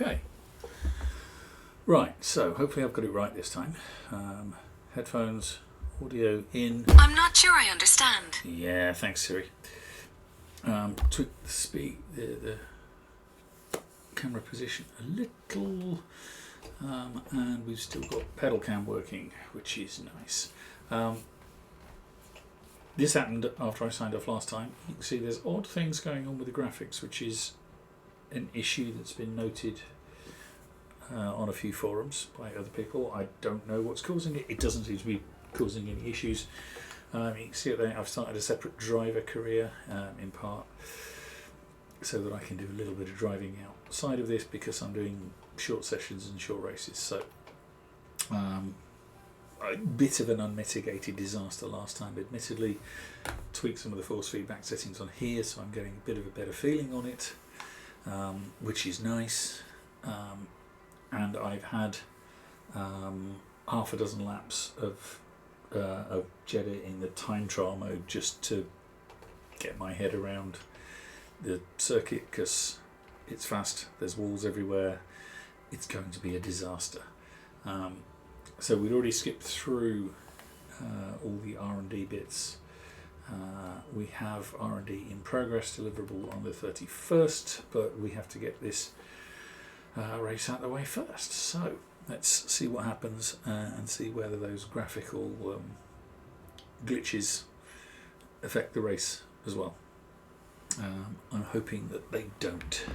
Okay, right, so hopefully I've got it right this time. Headphones, audio in. I'm not sure I understand. Yeah, thanks Siri. Tweak the camera position a little, and we've still got pedal cam working, which is nice. This happened after I signed off last time. You can see there's odd things going on with the graphics, which is an issue that's been noted on a few forums by other people. I don't know what's causing it. It doesn't seem to be causing any issues. You can see it there. I've started a separate driver career in part so that I can do a little bit of driving outside of this, because I'm doing short sessions and short races. So a bit of an unmitigated disaster last time, admittedly. Tweaked some of the force feedback settings on here, so I'm getting a bit of a better feeling on it, which is nice. And I've had half a dozen laps of Jeddah in the time trial mode just to get my head around the circuit, because it's fast, there's walls everywhere, it's going to be a disaster. So we'd already skipped through all the R&D bits. We have R&D in progress, deliverable on the 31st, but we have to get this race out of the way first. So let's see what happens and see whether those graphical glitches affect the race as well. I'm hoping that they don't.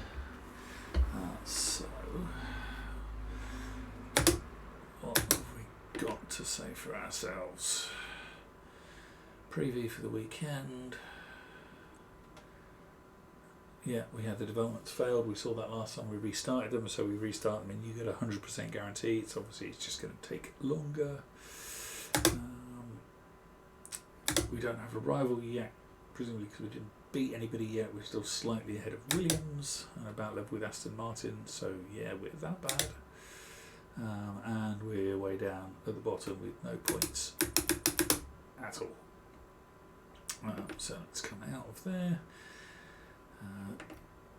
So what have we got to say for ourselves? Preview for the weekend. Yeah, we had the developments failed. We saw that last time we restarted them, so we restart them and you get a 100% guarantee. It's obviously it's just going to take longer. We don't have a rival yet, presumably because we didn't beat anybody yet. We're still slightly ahead of Williams and about level with Aston Martin, so yeah, we're that bad. And we're way down at the bottom with no points at all. So let's come out of there.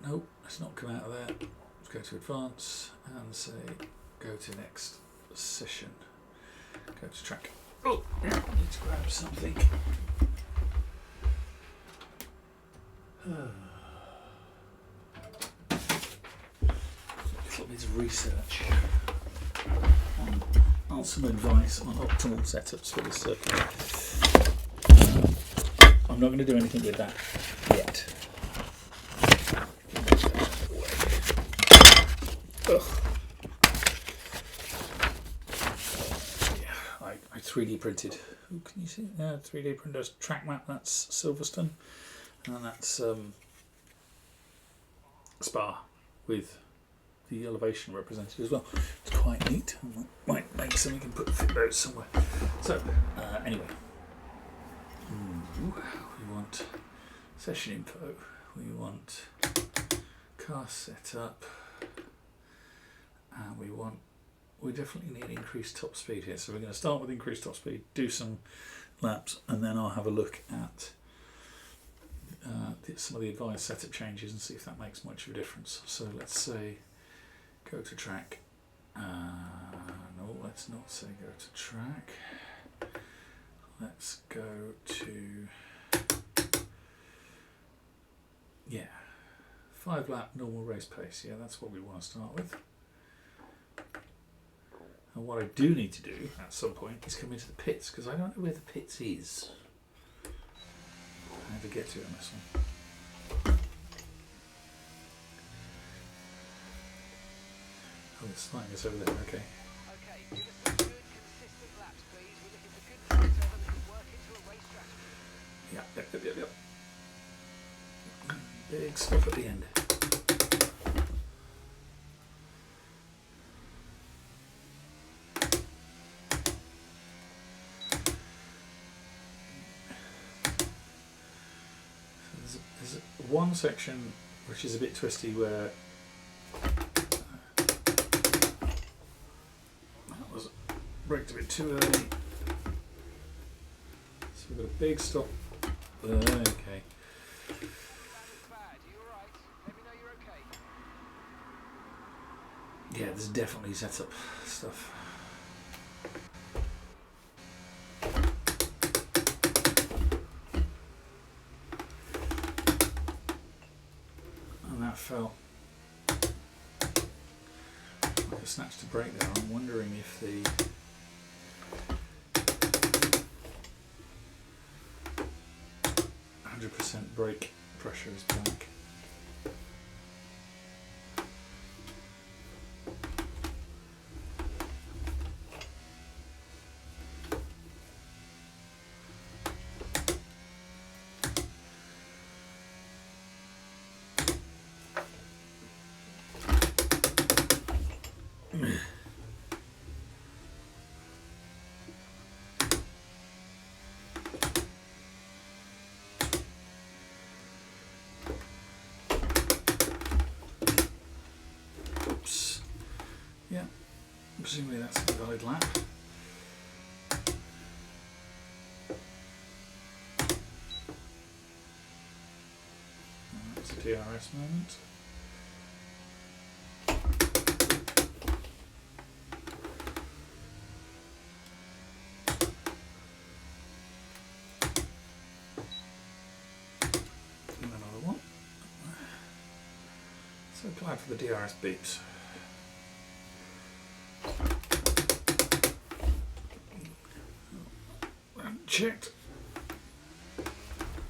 Nope, let's not come out of there. Let's go to advance and say go to next session. Go to track. Oh, I need to grab something. A little bit of research on some advice on optimal setups for this circuit. I'm not going to do anything with that yet. Yeah, I 3D printed. Ooh, can you see? Yeah, 3D printer's track map. That's Silverstone, and that's Spa with the elevation represented as well. It's quite neat. I might make something and fit those somewhere. So anyway, we want session info. We want car setup. And we definitely need increased top speed here. So we're going to start with increased top speed, do some laps, and then I'll have a look at some of the advanced setup changes and see if that makes much of a difference. So let's say go to track. No, let's not say go to track. Let's go to 5 lap normal race pace. Yeah, that's what we want to start with. And what I do need to do at some point is come into the pits, because I don't know where the pits is. I have to get to it on this one. Oh, it's sliding us over there, okay. Give us some good, consistent laps, please. We're looking for good setup that can work into a race strategy. Yep. Big stuff at the end. There's one section which is a bit twisty where that was braked a bit too early. So we've got a big stop. Okay. Yeah, there's definitely setup stuff. And that felt like a snatch to break there. I'm wondering if the 100% brake pressure is back. Oops. Yeah, presumably that's a valid lap. And that's a DRS moment. And another one. So glad for the DRS beeps. And checked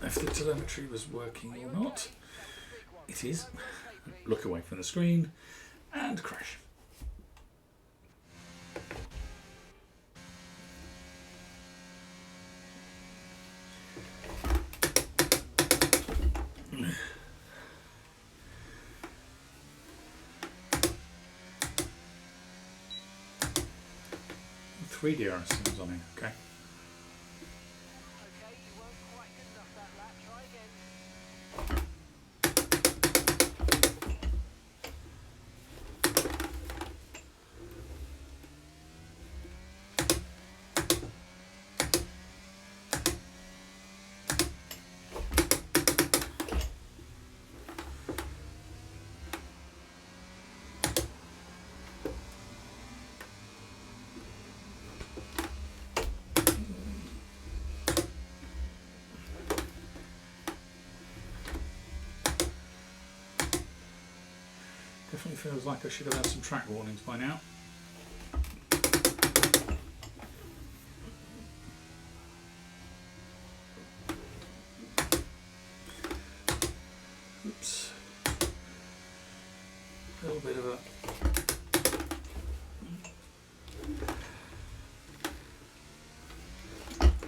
if the telemetry was working or not. It is. Look away from the screen and crash. Three DRS zones on here, okay. Okay, you weren't quite good enough that lap. Try again. Definitely feels like I should have had some track warnings by now. Oops. A little bit of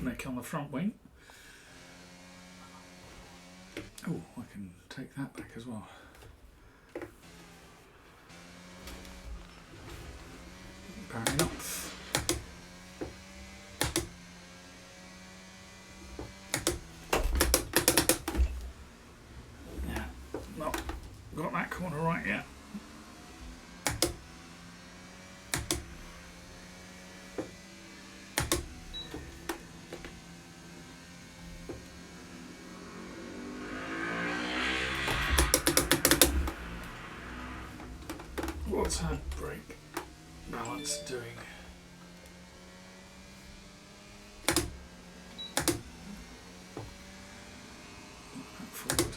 a neck on the front wing. Oh, I can take that back as well. Powering up. Yeah, not got that corner right yet. What's our brake balance doing? Back forward.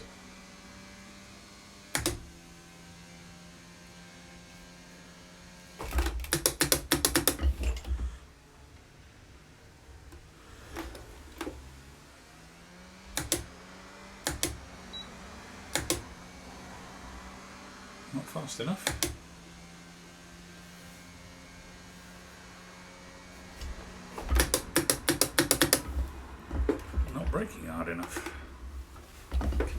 Not fast enough. Not braking hard enough. Okay.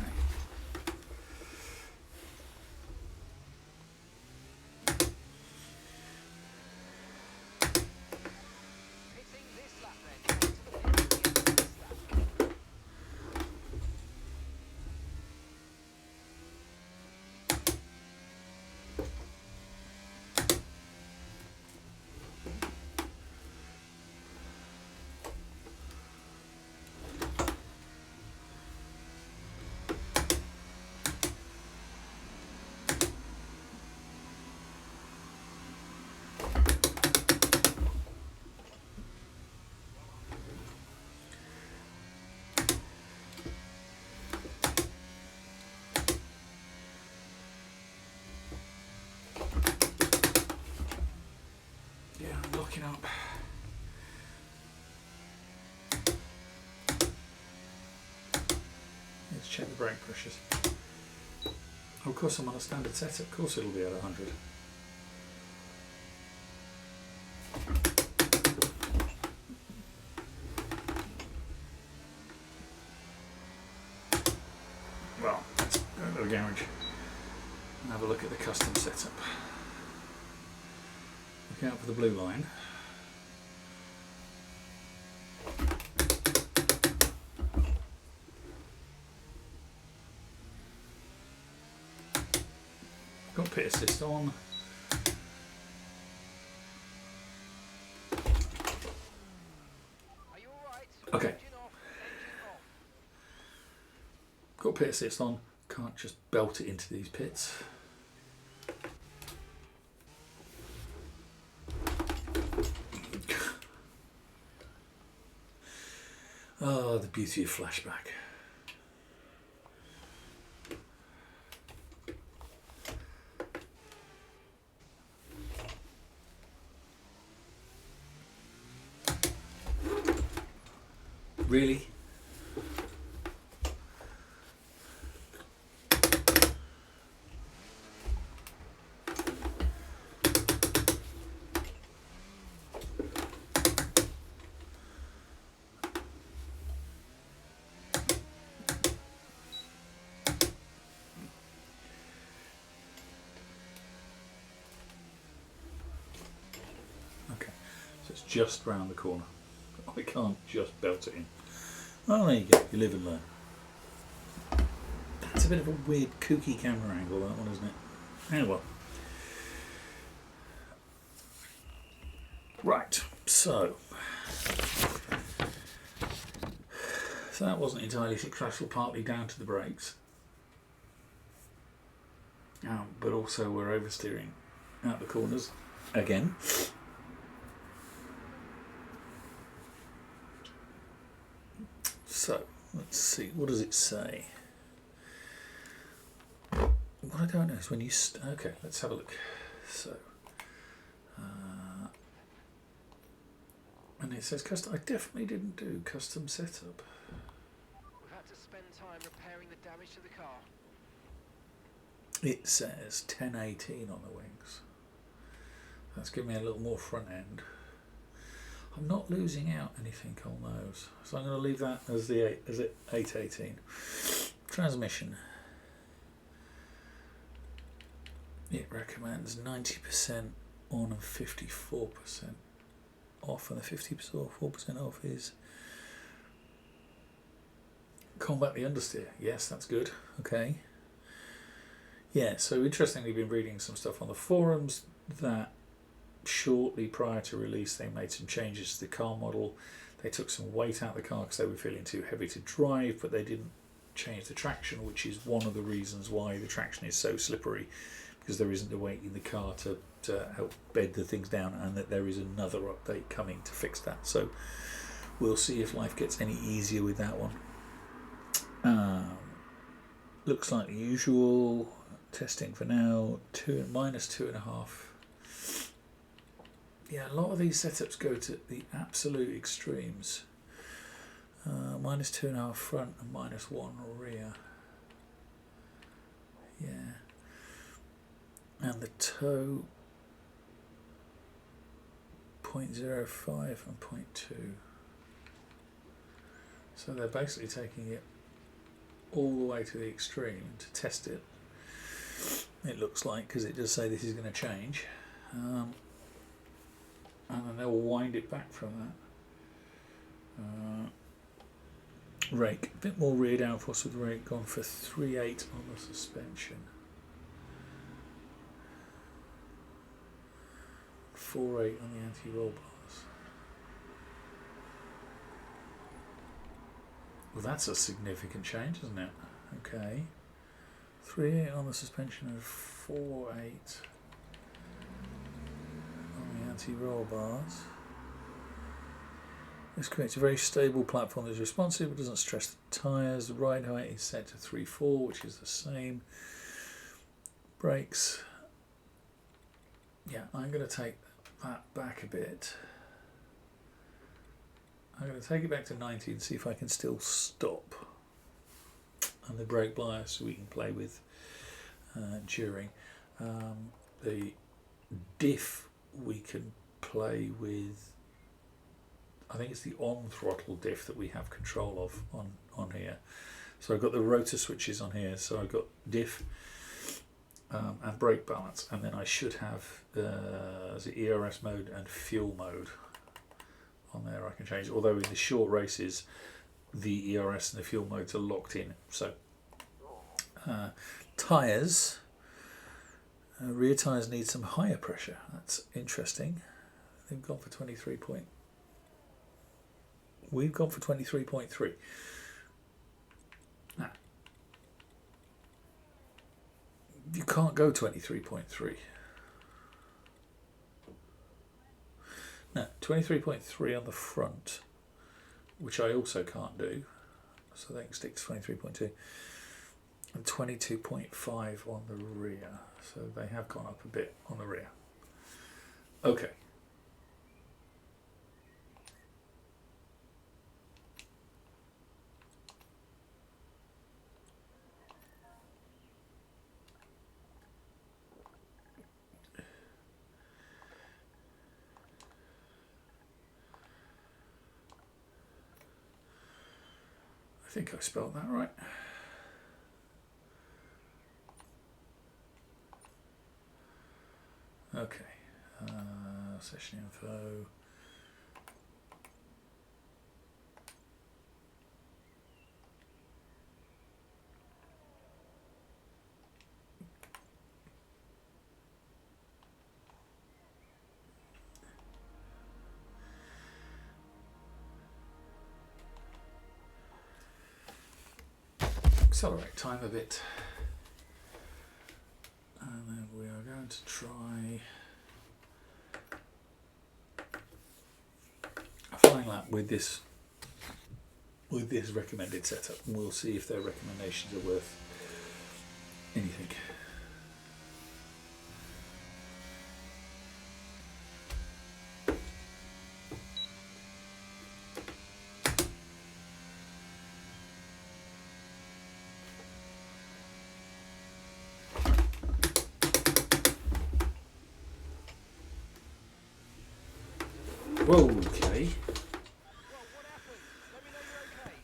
Hitting this lap then. To the pit at the end of this lap. locking up. Let's check the brake pressures. Of course I'm on a standard setup, of course it'll be at 100. Well, let's go to the garage and have a look at the custom setup. Look out for the blue line. Got pit assist on. Are you alright? Okay. Engine off. Engine off. Got pit assist on. Can't just belt it into these pits. Oh, the beauty of flashback. Really? Okay, so it's just round the corner. I can't just belt it in. Oh, there you go. You live and learn. That's a bit of a weird, kooky camera angle, that one, isn't it? Oh well. Right, so that wasn't entirely successful, partly down to the brakes. But also we're oversteering out the corners again. So, let's see, what does it say? What I don't know is when you... okay, let's have a look. So, and it says custom... I definitely didn't do custom setup. We've had to spend time repairing the damage to the car. It says 1018 on the wings. That's giving me a little more front end. I'm not losing out anything on those, so I'm going to leave that as the 818. Transmission. It recommends 90% on and 54% off, and the 54% off is combat the understeer. Yes, that's good. Okay. Yeah, so interestingly, been reading some stuff on the forums that shortly prior to release they made some changes to the car model. They took some weight out of the car because they were feeling too heavy to drive, but they didn't change the traction, which is one of the reasons why the traction is so slippery, because there isn't the weight in the car to help bed the things down, and that there is another update coming to fix that. So we'll see if life gets any easier with that one. Looks like the usual. Testing for now, minus 2.5. Yeah, a lot of these setups go to the absolute extremes. Minus 2.5 front and minus 1 rear. Yeah. And the toe 0.05 and 0.2. So they're basically taking it all the way to the extreme to test it. It looks like, because it does say this is going to change. And then they'll wind it back from that. Rake, a bit more rear downforce with the rake, gone for 3.8 on the suspension. 4.8 on the anti-roll bars. Well, that's a significant change, isn't it? Okay. 3.8 on the suspension and 4.8 on the anti-roll bars. This creates a very stable platform that is responsive but doesn't stress the tyres. The ride height is set to 3.4, which is the same. Brakes. Yeah, I'm going to take that back a bit. I'm going to take it back to 90 and see if I can still stop. And the brake bias so we can play with during. The diff we can play with, I think it's the on throttle diff that we have control of on here. So I've got the rotor switches on here, so I've got diff and brake balance, and then I should have the ERS mode and fuel mode on there. I can change, although in the short races the ERS and the fuel modes are locked in. So tyres, rear tyres need some higher pressure. That's interesting. They've gone for 23 point. We've gone for 23.3. Now, you can't go 23.3. No, 23.3 on the front, which I also can't do. So they can stick to 23.2. And 22.5 on the rear. So they have gone up a bit on the rear. Okay. I think I spelled that right. Okay, session info. Accelerate time a bit. And then we are going to try a flying lap with this recommended setup, and we'll see if their recommendations are worth anything. Whoa, okay. Well, what happened? Let me know you're okay.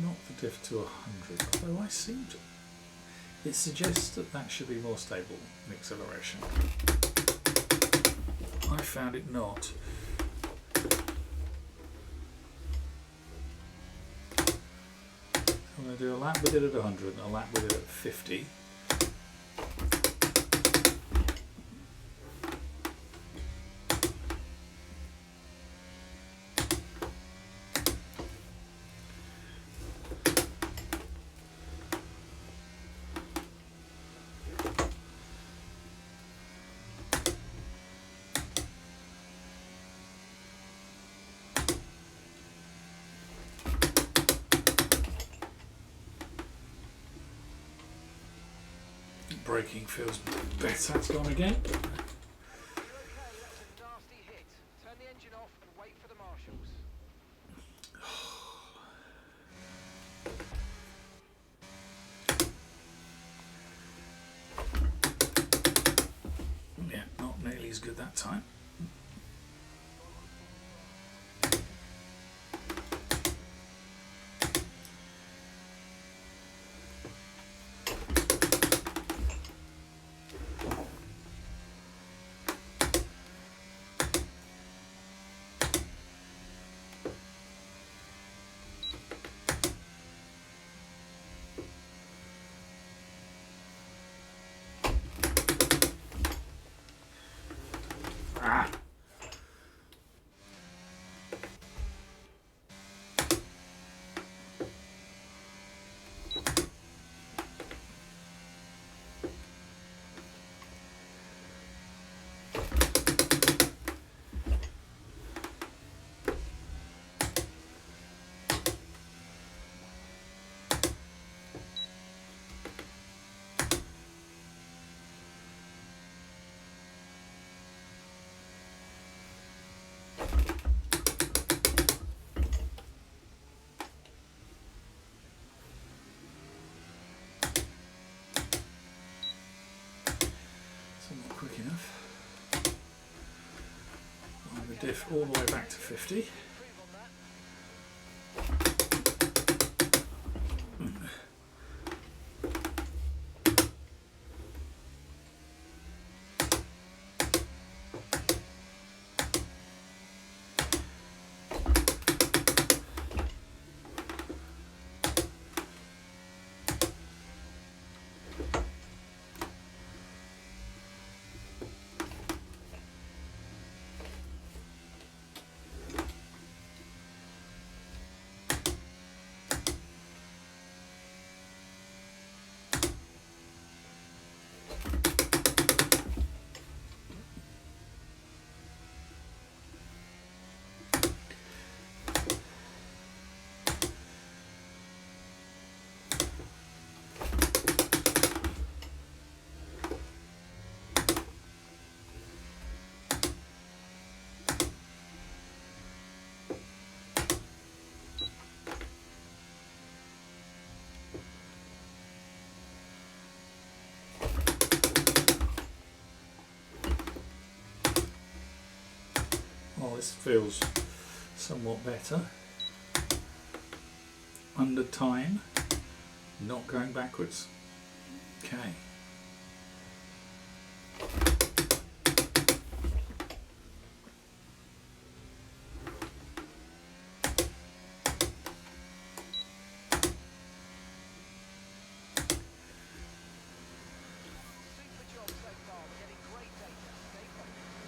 Not the diff to 100, although I seem to. It suggests that that should be more stable in acceleration. I found it not. I'm going to do a lap with it at 100 and a lap with it at 50. Braking feels better. It's gone again. You're okay. That's a nasty hit. Turn the engine off and wait for the marshals. Yeah, not nearly as good that time. quick enough. Line the diff all the way back to 50. Well, this feels somewhat better. Under time, not going backwards. Okay. Super job so far. We're getting great data. Stay focused.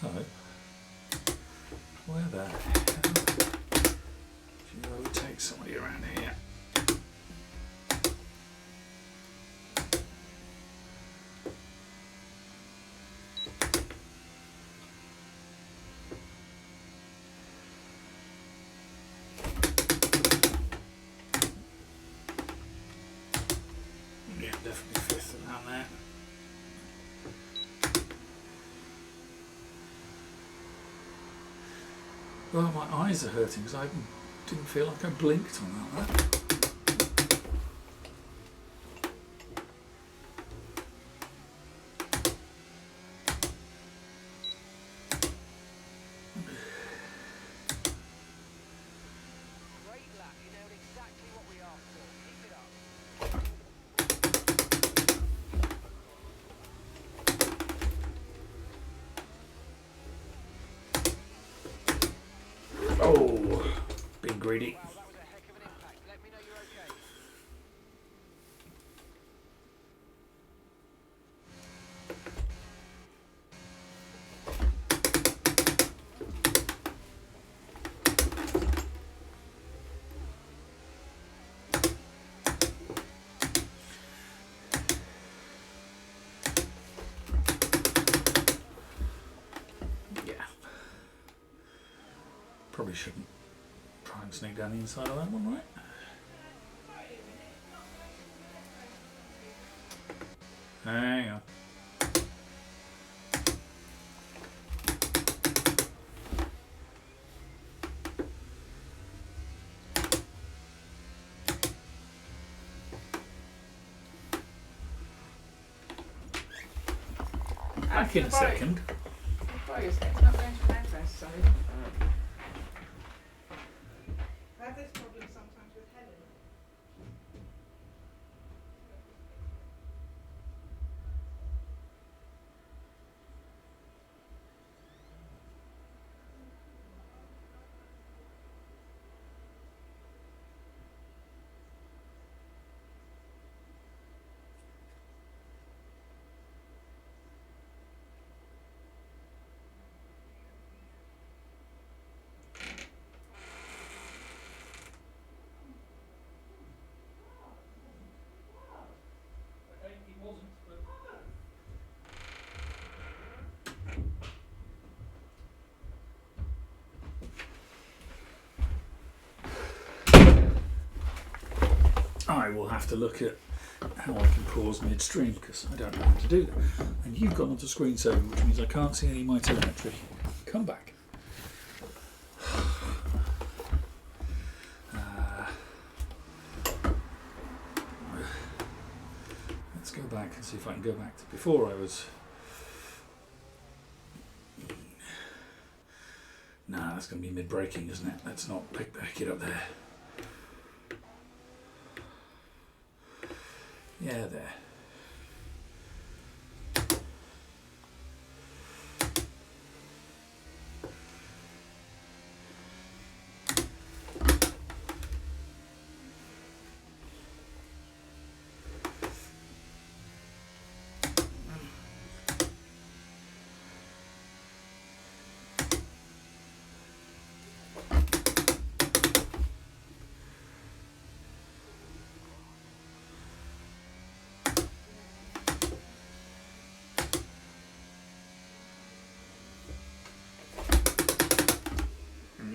So, where the hell do you overtake somebody around here? Yeah, definitely fifth around there. Well, my eyes are hurting because I didn't feel like I blinked on that. Great lap. You nailed exactly what we asked for. Keep it up. Oh, being greedy. Wow, that was a heck of an impact. Let me know you're okay. Yeah. Probably shouldn't try and sneak down the inside of that one, right? Hang on. Back in a second. It's not going to manifest, sorry. I have this problem sometimes with Helen. I will have to look at how I can pause midstream because I don't know how to do that. And you've gone onto screensaver, which means I can't see any of my telemetry. Come back. Let's go back and see if I can go back to before I was. Nah, that's going to be mid-braking, isn't it? Let's not pick it up there. Yeah, there.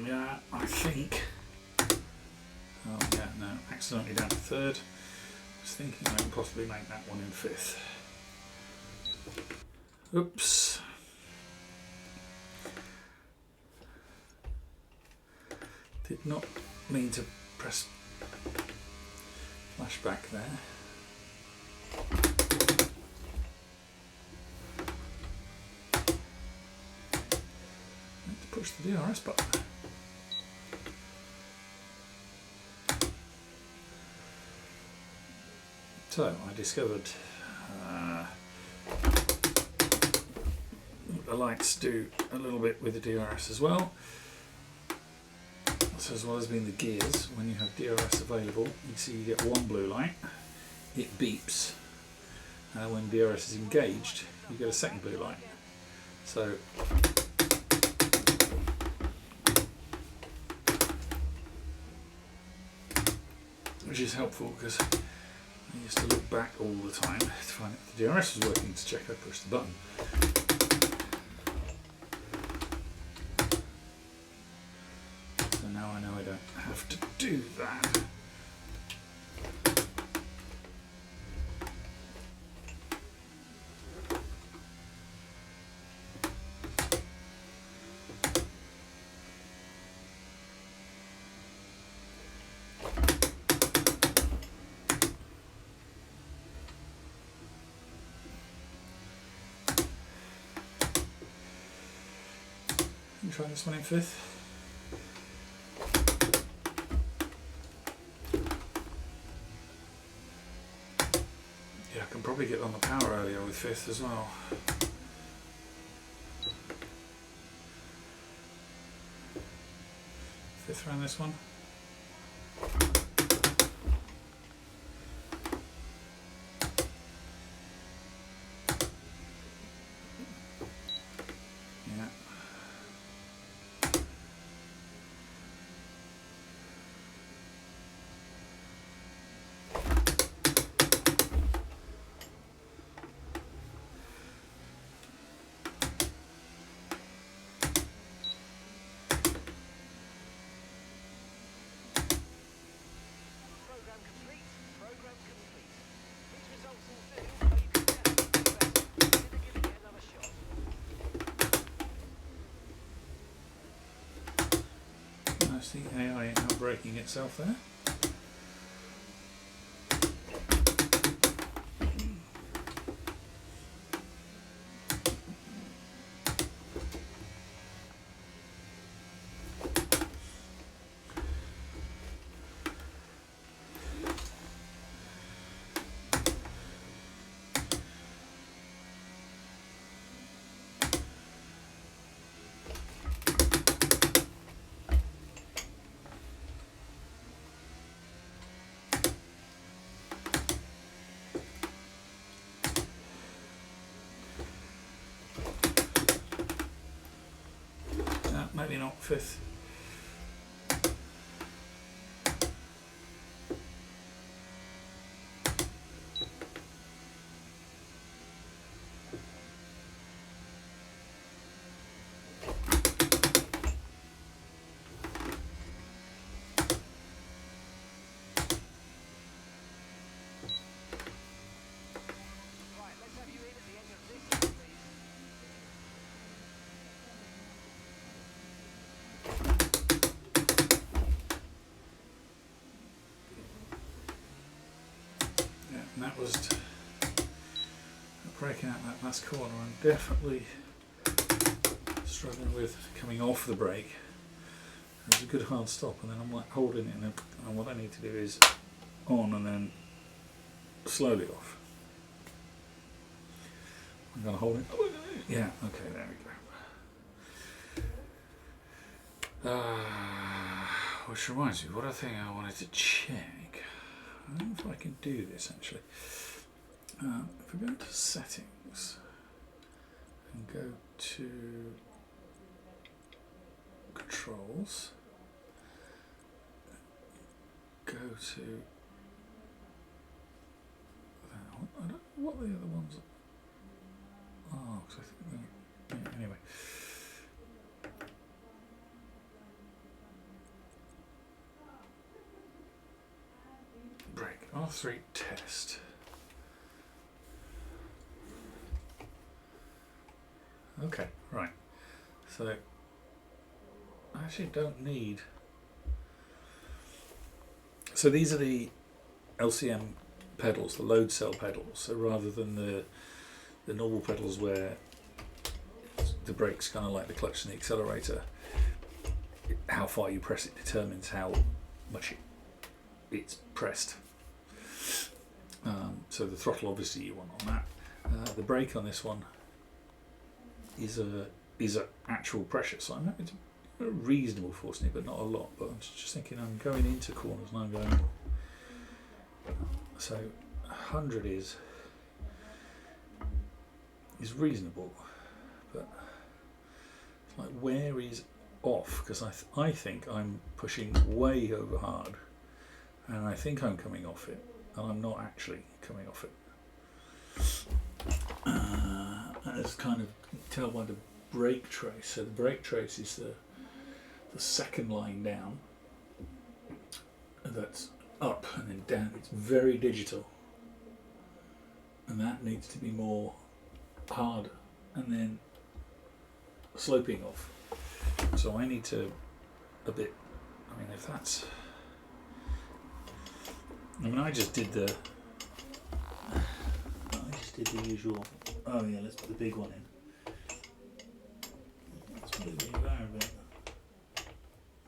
Yeah, I think. Oh yeah, no, accidentally down to third. I was thinking I could possibly make that one in fifth. Oops. Did not mean to press flashback there. Need to push the DRS button. So I discovered the lights do a little bit with the DRS as well. So as well as being the gears, when you have DRS available, you see you get one blue light, it beeps. When DRS is engaged, you get a second blue light. So which is helpful because I used to look back all the time to find if the DRS was working to check I pushed the button. So now I know I don't have to do that. Try this one in fifth. Yeah, I can probably get on the power earlier with fifth as well. Fifth around this one. The AI outbreaking itself there. Maybe not fifth. that was breaking out that last corner. I'm definitely struggling with coming off the brake. There's a good hard stop, and then I'm like holding it, and what I need to do is on and then slowly off. I'm going to hold it. Yeah, okay, there we go. Which reminds me, what other thing I wanted to check. I don't know if I can do this actually. If we go into settings and go to controls, go to I don't know what the other ones are. Oh, because I think yeah, anyway. Brake R3 test. Okay, right. So I actually don't need. So these are the LCM pedals, the load cell pedals. So rather than the normal pedals where the brake's kind of like the clutch and the accelerator, how far you press it determines how much it's pressed. So the throttle obviously you want on that. The brake on this one is a actual pressure. So I'm having a reasonable force in it, but not a lot. But I'm just thinking I'm going into corners and I'm going. So 100 is reasonable, but it's like where is off? Because I think I'm pushing way over hard, and I think I'm coming off it, and I'm not actually coming off it. As kind of tell by the brake trace. So the brake trace is the second line down. That's up and then down. It's very digital, and that needs to be more hard and then sloping off. So I need to a bit. I mean, if that's. I mean, I just did the usual. Oh yeah, let's put the big one in. Let's put it in there a bit.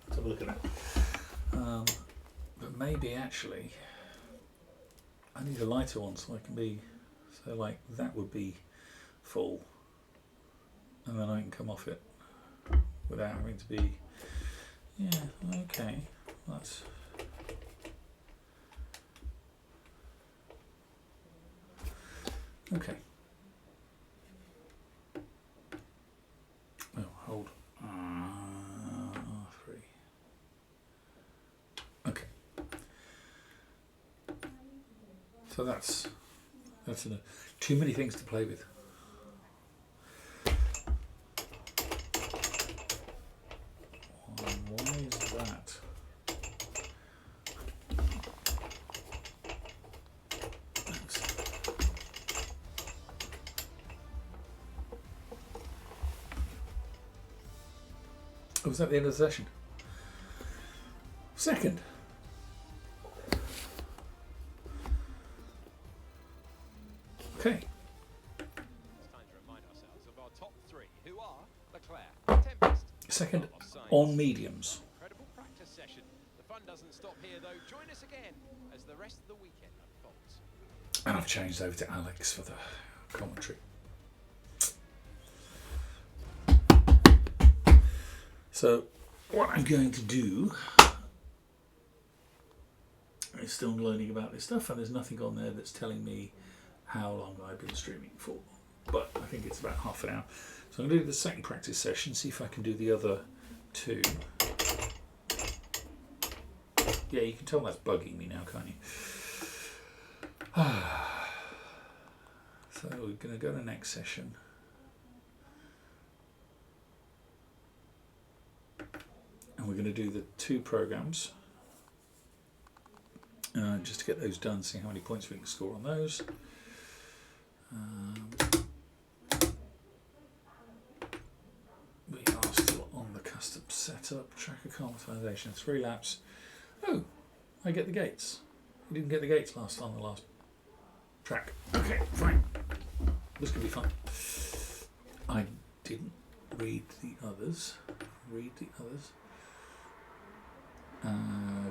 Let's have a look at that. But maybe actually I need a lighter one so I can be, so like that would be full, and then I can come off it without having to be, yeah, okay, that's, okay. Oh, hold. R3. Okay. So that's enough. Too many things to play with. Why is that? Oh, was that the end of the session? Second. Okay. It's time to remind ourselves of our top three, who are Leclerc, Tempest, Second and Sainz. on mediums. Incredible practice session. The fun doesn't stop here though. Join us again as the rest of the weekend unfolds. And I've changed over to Alex for the commentary. So what I'm going to do is still learning about this stuff, and there's nothing on there that's telling me how long I've been streaming for, but I think it's about half an hour. So I'm going to do the second practice session, see if I can do the other two. Yeah, you can tell that's bugging me now, can't you? So we're going to go to the next session. And we're going to do the two programs just to get those done, see how many points we can score on those. We are still on the custom setup, tracker acclimatization, 3 laps. Oh, I get the gates. I didn't get the gates last time, the last track. Okay, fine. This could be fun. I didn't read the others.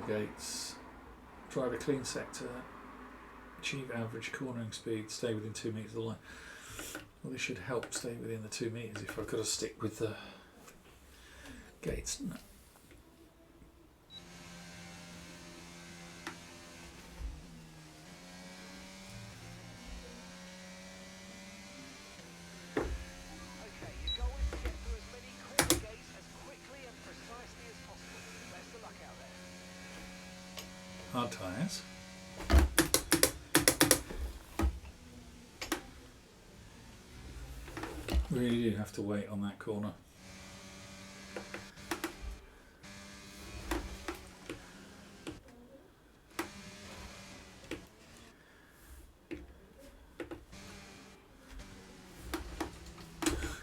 Gates. Drive a clean sector. Achieve average cornering speed. Stay within 2 metres of the line. Well, this should help stay within the 2 metres if I've got to stick with the gates. No. Okay, your goal is to get through as many corner gates as quickly and precisely as possible. Best of luck out there. Hard tyres. Really do have to wait on that corner.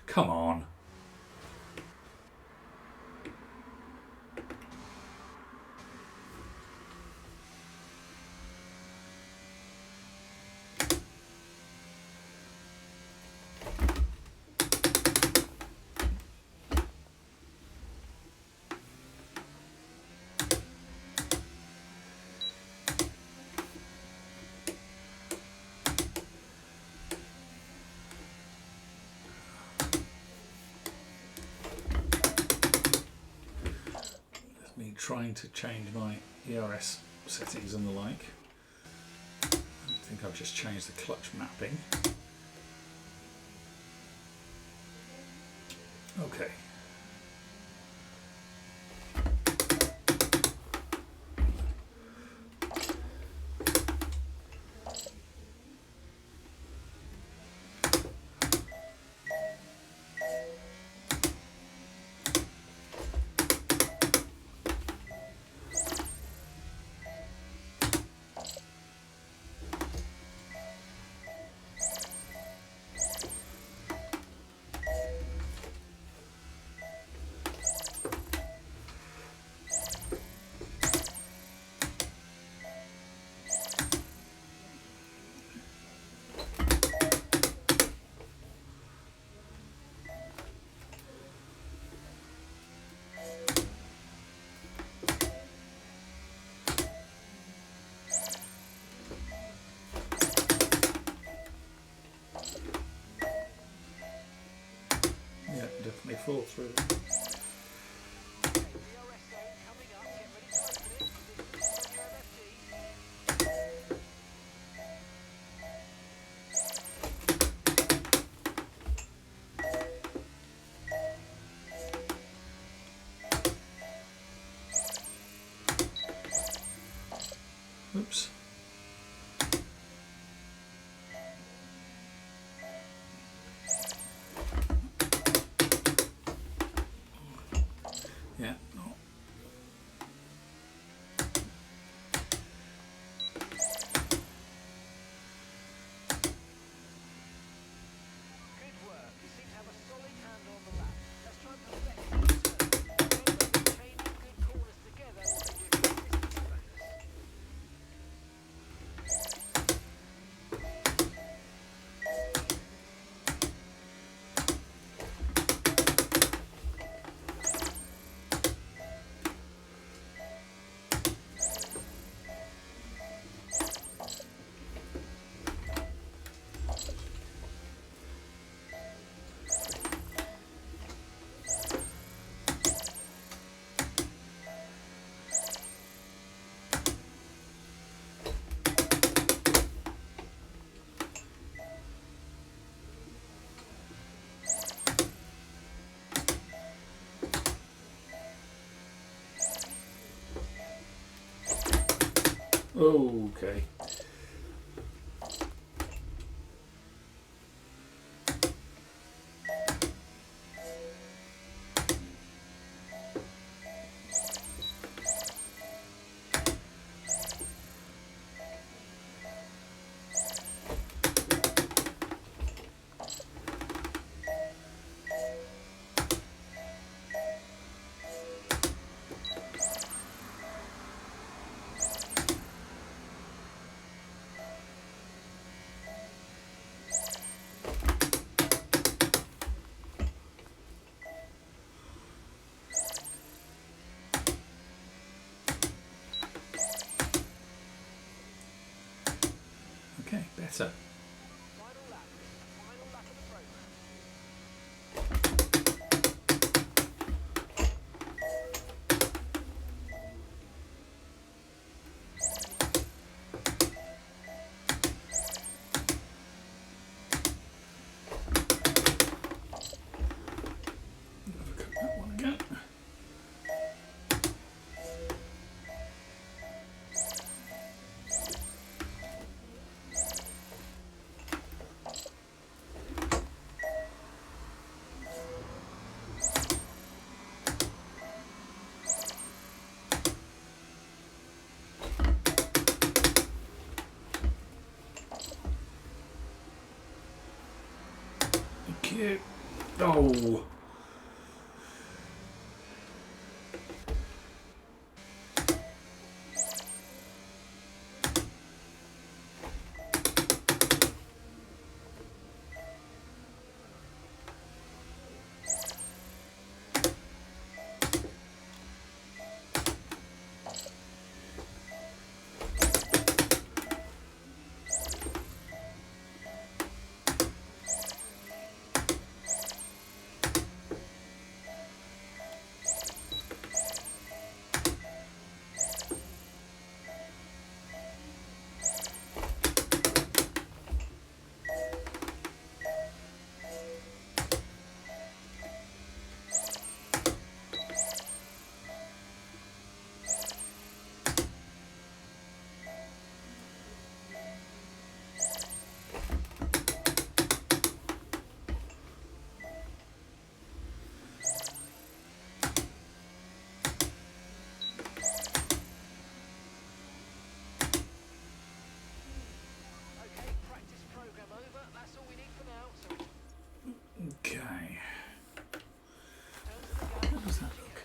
Come on. Me trying to change my ERS settings and the like. I think I've just changed the clutch mapping. Okay. Yeah, definitely fall through. Okay, DRS zone coming up. Get ready to open it. Distance on your MFD. Oops. Yeah, no. Good work. You seem to have a solid handle on the lap. Let's try and perfect these turns. Remember that chaining good corners together will give you a consistency bonus. Okay. better. Final lap. This is the final lap of the program. Overcook that one again. Thank you. Oh. Okay, practice program over. That's all we need for now. So Okay. turn to the gun. How does that look?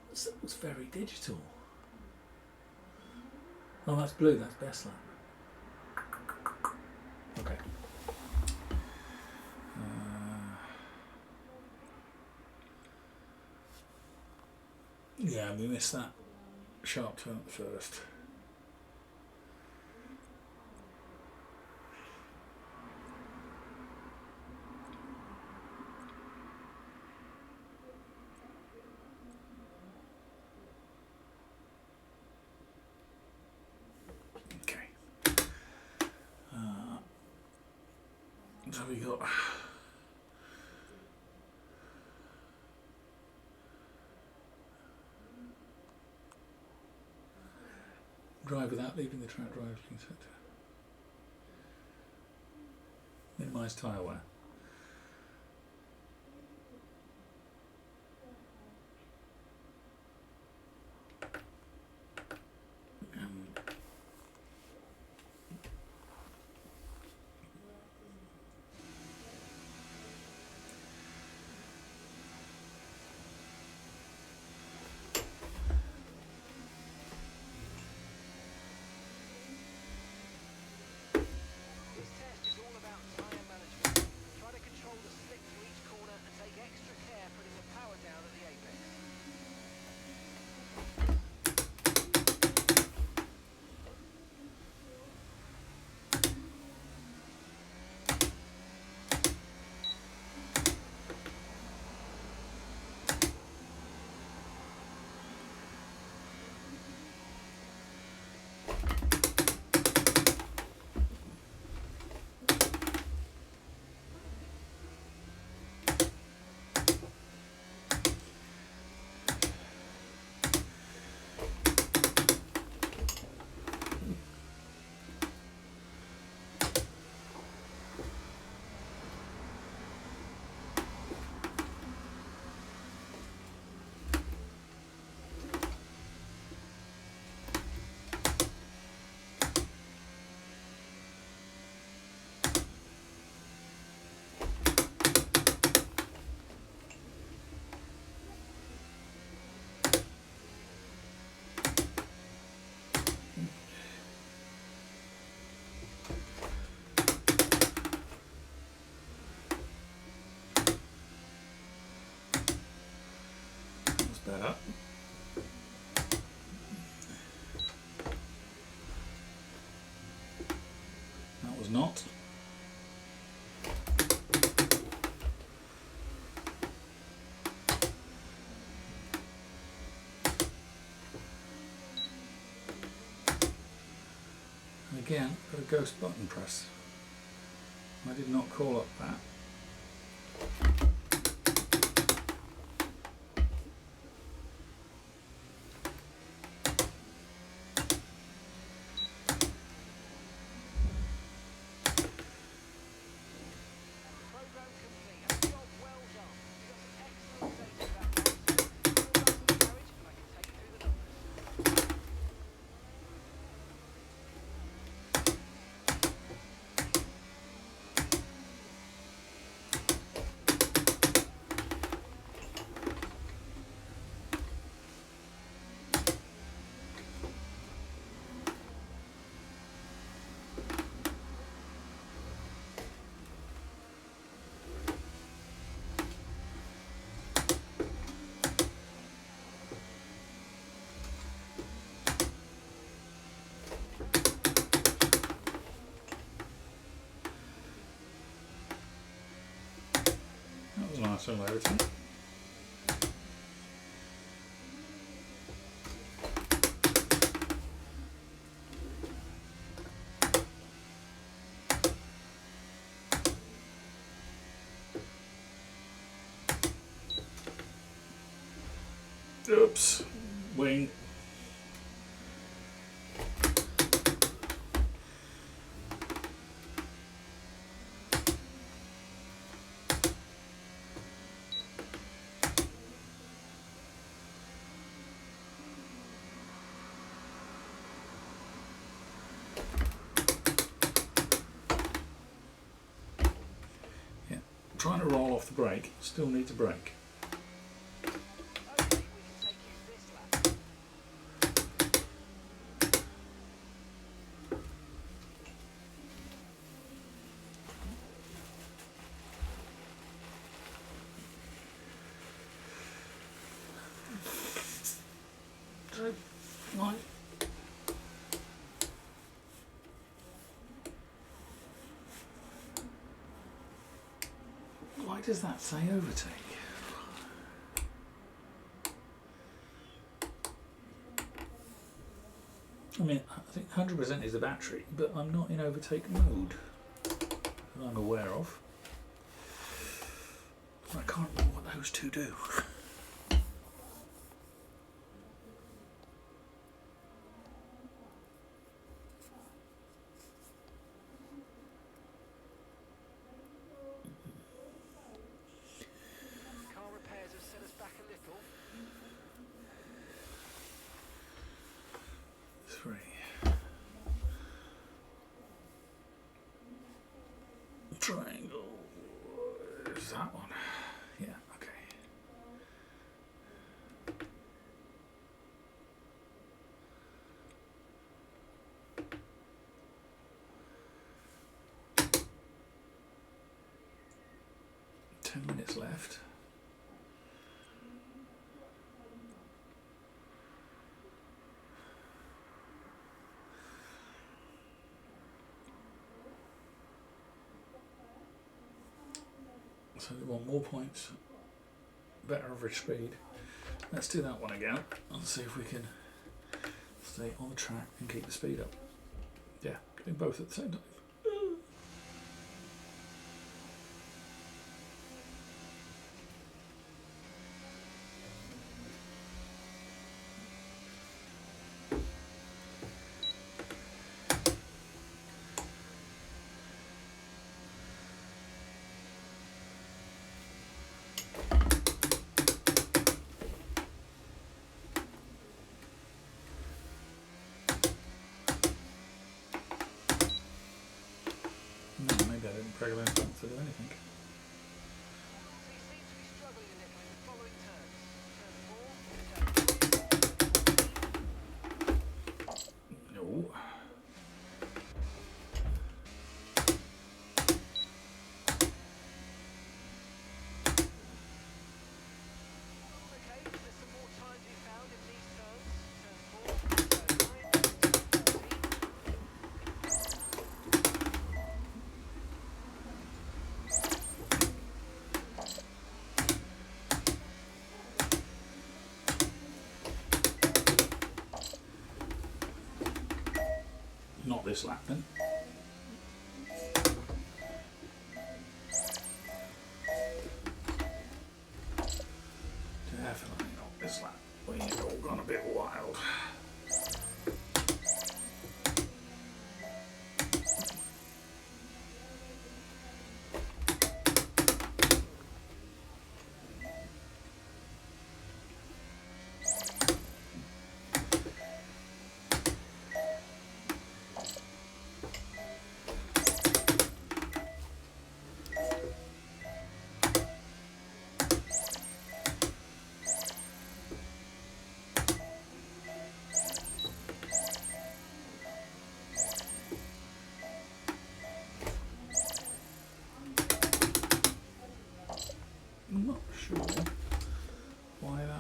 That looks very digital. Oh, that's blue. That's best lap. Okay. Yeah, we missed that sharp turn at the first. Okay. So we got drive without leaving the track drive sector. Minimise tyre wear. This test is all about tyre management. Try to control the slip to each corner and take extra care putting the power down at the apex. That's better. again, got a ghost button press. I did not call up that. Program complete. A job well done. You got some excellent data for that part. All done in the garage, and I can take you through the numbers. That was a nice little everything. Oops, wing. Yeah, trying to roll off the brake, still need to brake. Okay, we can take you this lap. Right. Why does that say overtake? I mean, I think 100% is the battery, but I'm not in overtake mode that I'm aware of. I can't remember what those two do. Car repairs have set us back a little. 3. Triangle. Is that one? Yeah, okay. Ten minutes left. So we want more points, better average speed. Let's do that one again and see if we can stay on the track and keep the speed up. Yeah, doing both at the same time. No, maybe I didn't program that to do anything. So you seem to be struggling a little in the following turns. Turn 4, No. okay, there's some more time to be found in these turns. Turn 4, turn 9, 14. this lap then. Definitely not this lap. We've all gone a bit wild. I'm not sure why that.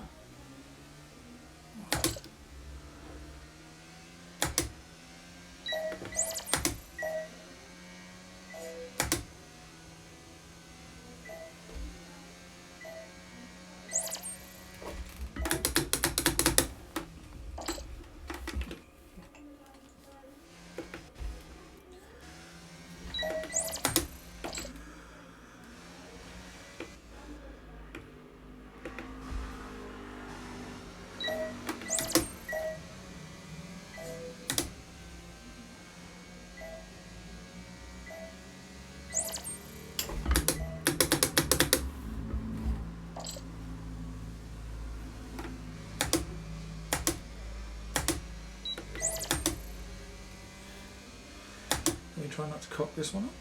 Can we try not to cock this one up?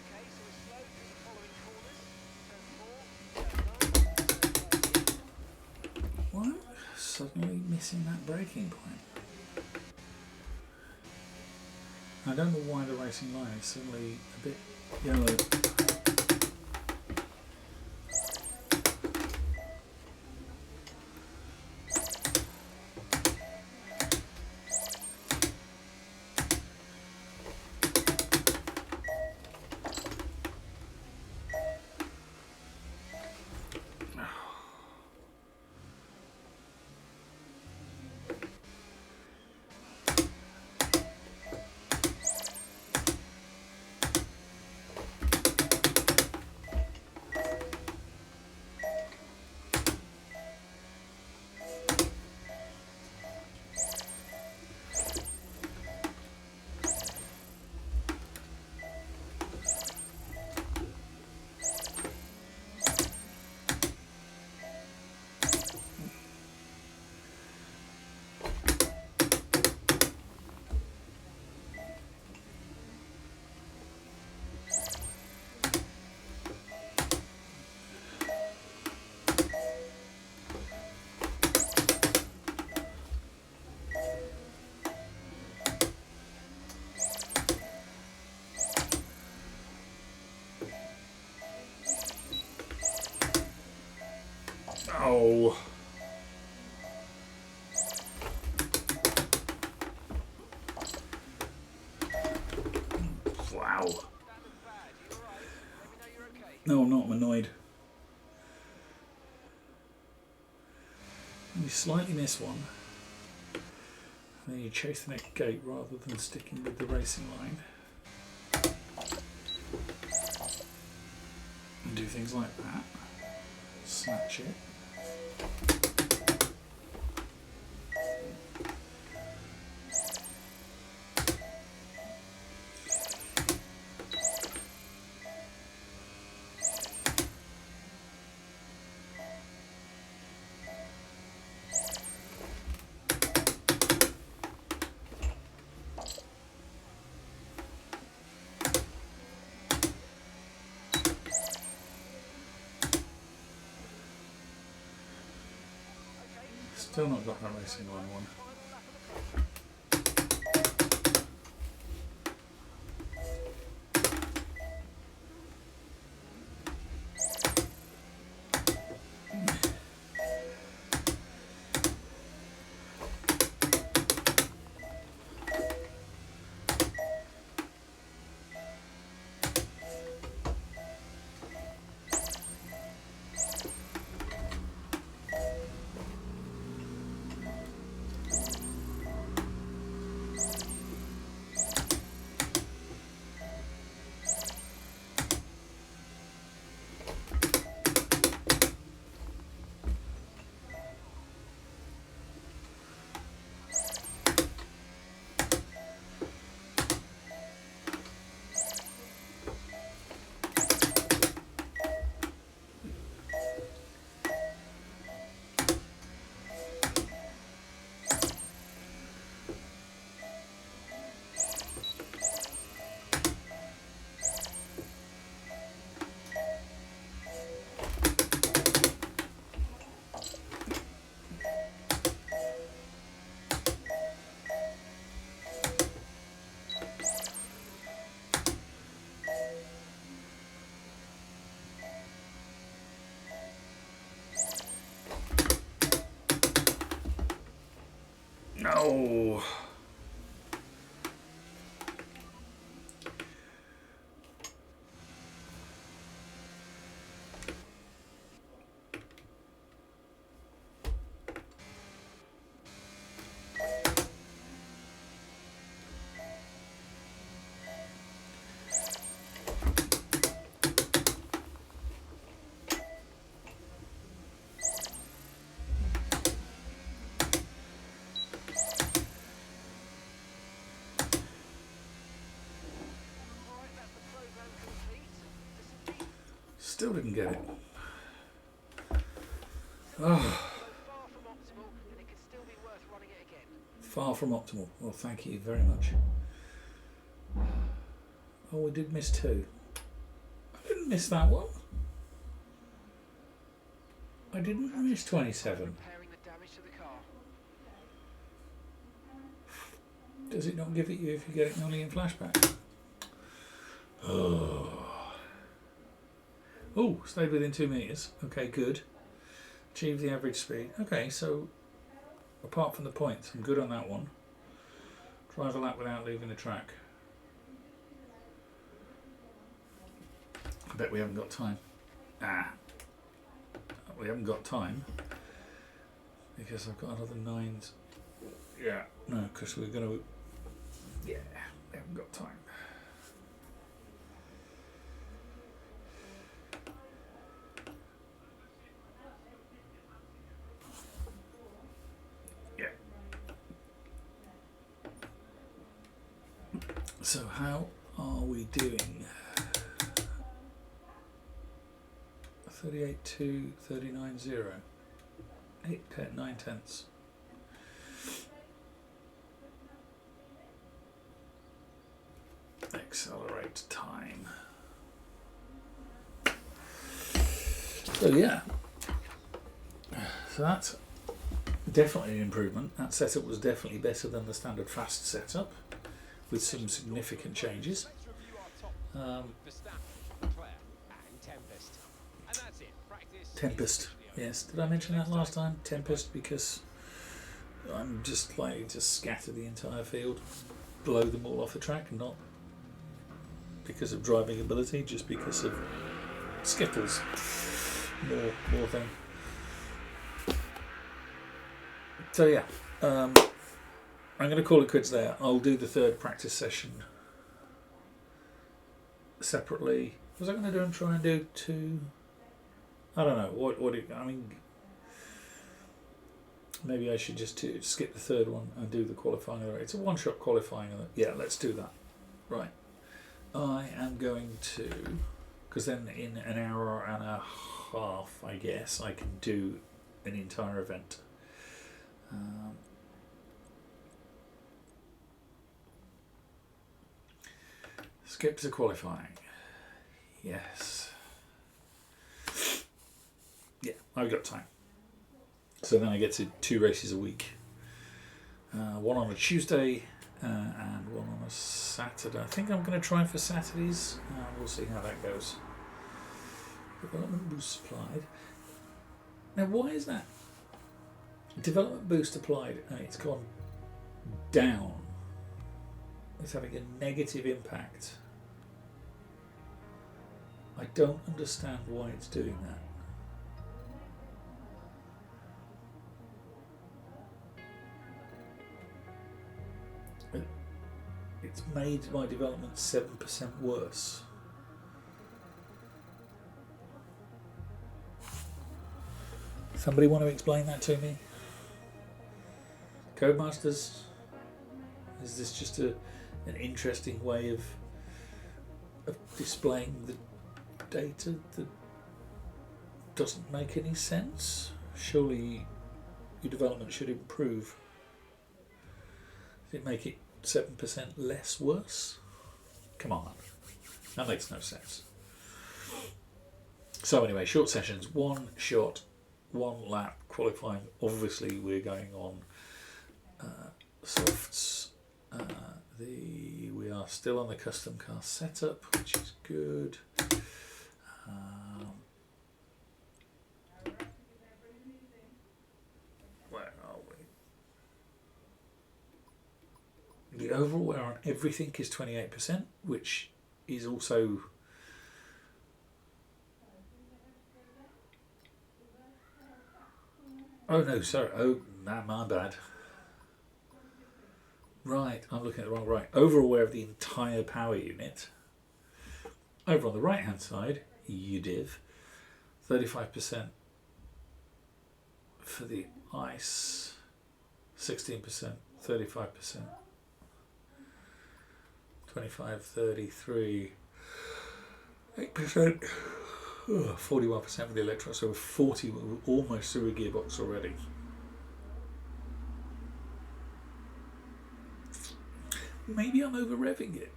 Okay, so we're slow through the following corners. Turn 4, turn 9, What? Suddenly missing that braking point. I don't know why the racing line is suddenly a bit yellow. Oh. Wow. that looked bad. You alright? Let me know you're okay. No, I'm not. I'm annoyed. You slightly miss one. And then you chase the next gate rather than sticking with the racing line. And do things like that. Snatch it. Still not got that racing line one. Still didn't get it. Oh, Far from optimal, and it could still be worth running it again. far from optimal. Well, thank you very much. Oh, we did miss 2. I didn't miss that one. I didn't miss 27. Repairing the damage to the car. Does it not give it you if you get it only in flashback? Oh. Oh, stayed within 2 meters. Okay, good. Achieve the average speed. Okay, so apart from the points, I'm good on that one. Drive a lap without leaving the track. I bet we haven't got time. We haven't got time because I've got another 9s. Yeah, no, because we're going to. Yeah, we haven't got time. Yeah. So how are we doing? 38.2, 39.0. 8, 10, 9 tenths. Accelerate time. So yeah. So that's definitely an improvement. That setup was definitely better than the standard fast setup, with some significant changes. Tempest, yes. Did I mention that last time? Tempest, because I'm just likely to scatter the entire field, blow them all off the track, not because of driving ability, just because of skittles more thing. So yeah, I'm going to call it quits there. I'll do the 3rd practice session separately. Was I going to do and try and do 2? I don't know. I mean, maybe I should just skip the 3rd one and do the qualifying. It's a one-shot qualifying. Yeah, let's do that. Right. I am going to, because then in an hour and a half, I guess, I can do an entire event. Skip to qualifying. Yes. Yeah, I've got time. So then I get to 2 races a week. One on a Tuesday and one on a Saturday. I think I'm going to try for Saturdays. We'll see how that goes. Development boost supplied. Now, why is that? Development boost applied and it's gone down. It's having a negative impact. I don't understand why it's doing that. It's made my development 7% worse. Somebody want to explain that to me? Codemasters? Is this just an interesting way of displaying the data that doesn't make any sense? Surely your development should improve. Does it make it 7% less worse? Come on, that makes no sense. So anyway, short sessions, 1 shot, 1 lap qualifying. Obviously we're going on softs. We are still on the custom car setup, which is good. Where are we? The overall wear on everything is 28%, which is also oh no, sorry. Oh, nah, my bad. Right, I'm looking at the wrong right. Overall wear of the entire power unit. Over on the right hand side, UDIV, 35% for the ICE, 16%, 35%, 25, 33, 8%. 41% with the electro, so 40, we're almost through a gearbox already. Maybe I'm over revving it.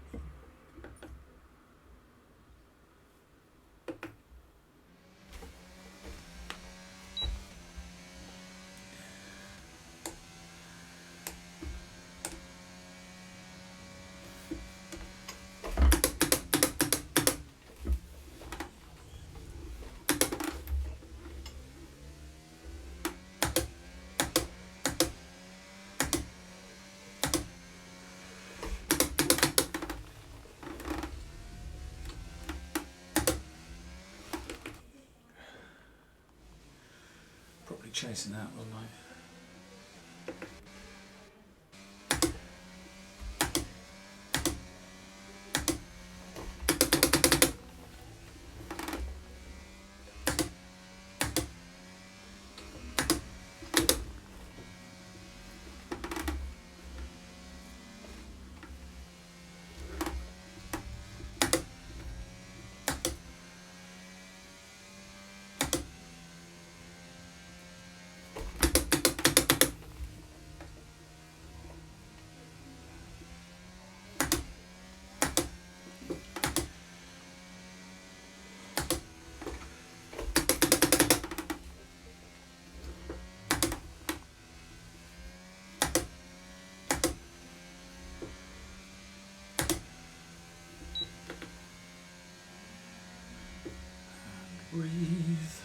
Probably chasing that, wasn't I? Breathe.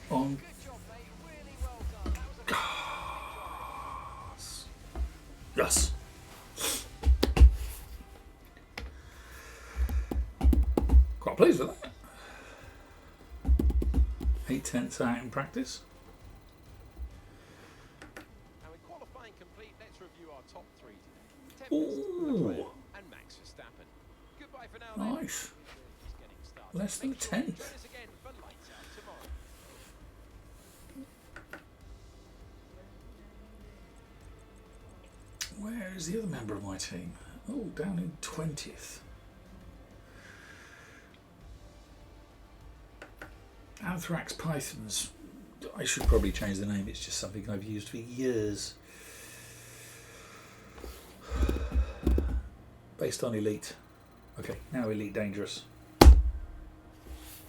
On Good job, mate. Really well done. That was a gas. Yes. Quite pleased with that. 8/10 out in practice. And with qualifying complete, let's review our top three today. Ooh, And Max Verstappen. Goodbye for now, then. nice. Just getting started. Less than Make sure you 10th. join us again for Lights Out tomorrow. Where is the other member of my team? Oh, down in 20th. Anthrax Pythons. I should probably change the name, it's just something I've used for years. Based on Elite. Okay, now Elite Dangerous.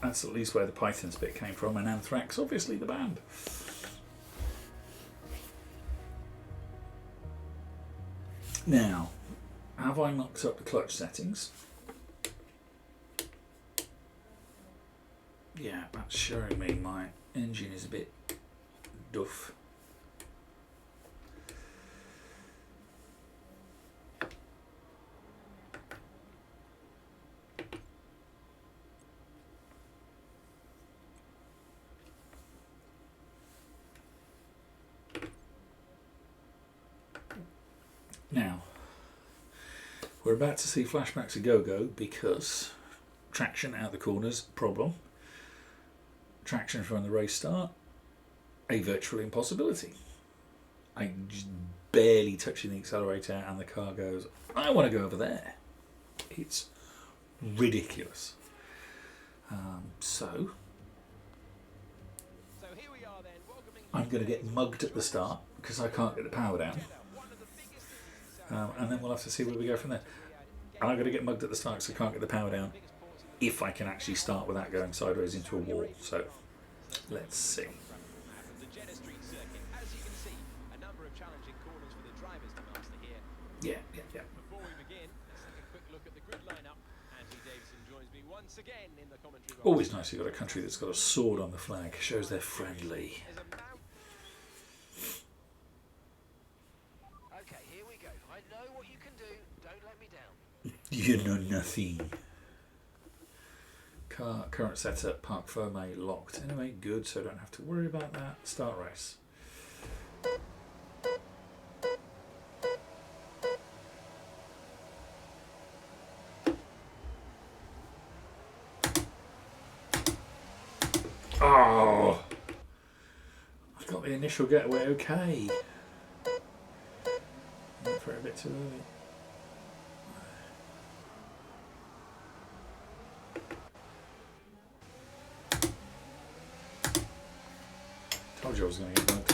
That's at least where the Pythons bit came from, and Anthrax, obviously the band. Now, have I mucked up the clutch settings? Yeah, that's showing me my engine is a bit duff. Now, we're about to see flashbacks a go-go because traction out the corners, problem. Traction from the race start, a virtual impossibility. I'm just barely touching the accelerator and the car goes, I want to go over there. It's ridiculous. So here we are then, welcoming I'm going to get mugged at the start because I can't get the power down. one of the biggest cities in Saudi And then we'll have to see where we go from there. And I'm going to get mugged at the start because I can't get the power down if I can actually start without going sideways into a wall. So let's see. the Jeddah Street circuit. As you can see, a number of challenging corners for the drivers to master here. Yeah. Before we begin, let's take a quick look at the grid lineup. Andy Davidson joins me once again in the commentary box. Always nice you've got a country that's got a sword on the flag. Shows they're friendly. There's a man- Okay, here we go. I know what you can do. Don't let me down. You know nothing. Car current setup, park firme locked. Anyway, good, so I don't have to worry about that. Start race. Oh, I got the initial getaway okay. Went for it a bit too early. Told you I was going to get mugged.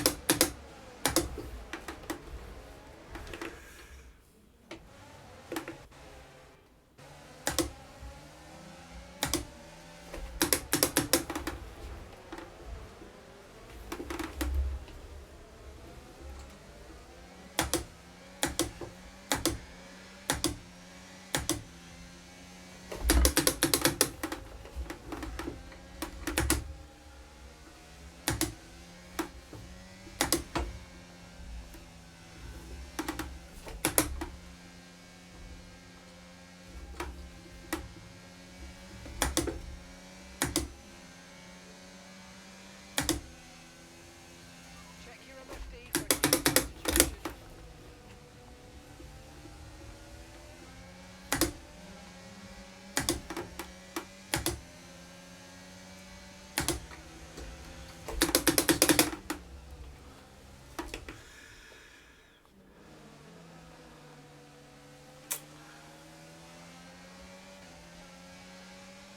Check your MFD for a new substitution.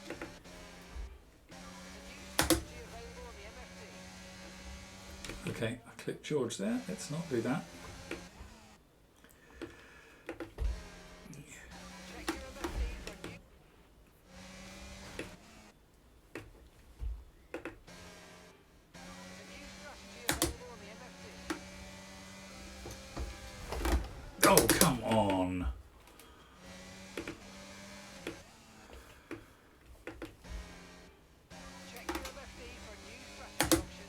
The new strategy available on the MFD. Okay, I clicked George there. Let's not do that. Check your MFD for a new. The new strategy available on the MFD. Oh, come on. Check your MFD for a new strategy option.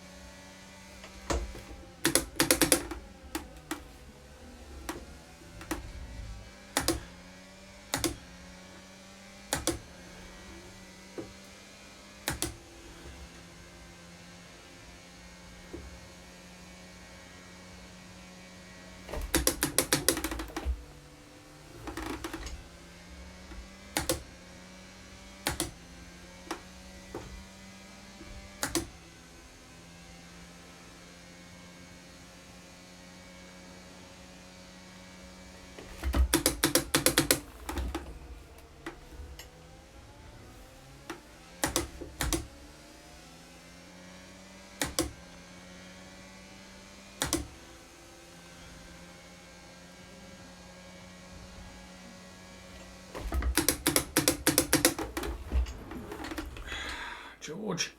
George.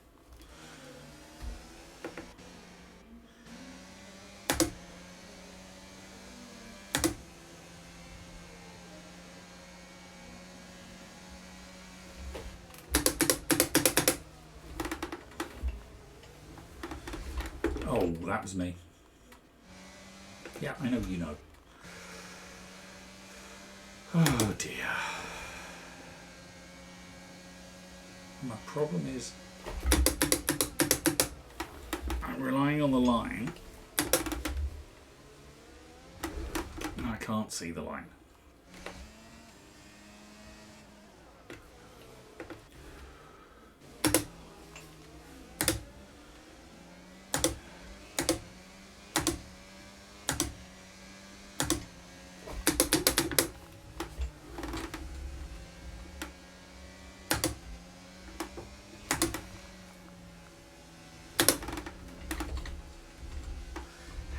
Oh, that was me. Yeah, I know you know. Oh dear. My problem is I'm relying on the line and I can't see the line.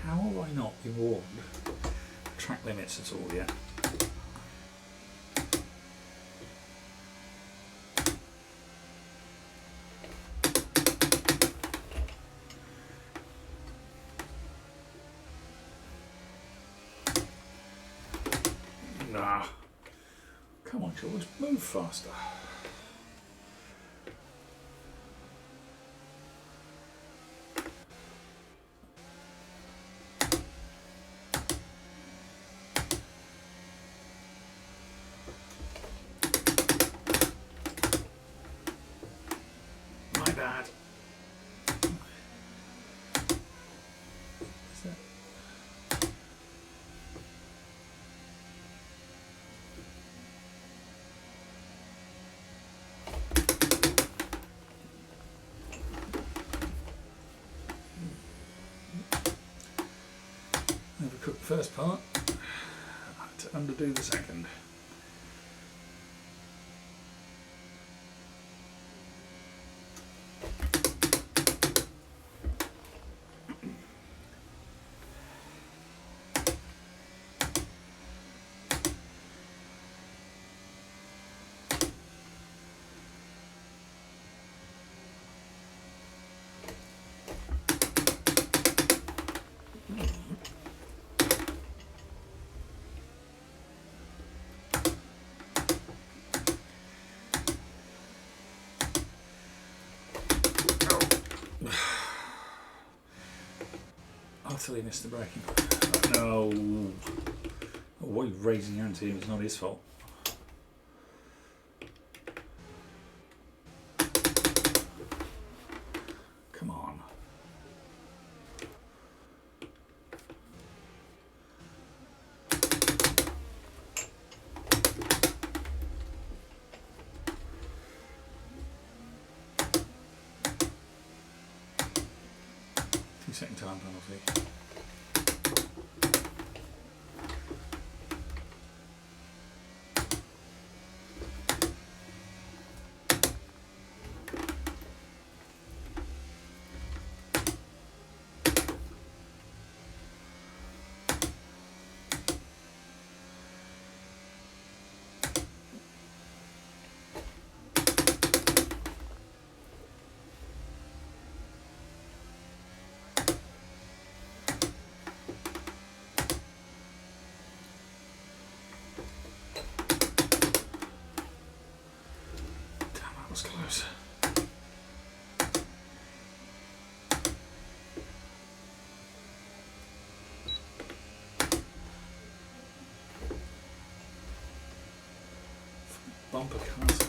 How have I not been warned? Track limits at all yet? Nah. Come on, George, move faster. first part, I had to undo the second. Utterly missed the braking. No. Oh, what are you raising your hand to him? It's not his fault. Come on. Second time penalty. Close. Bumper cars.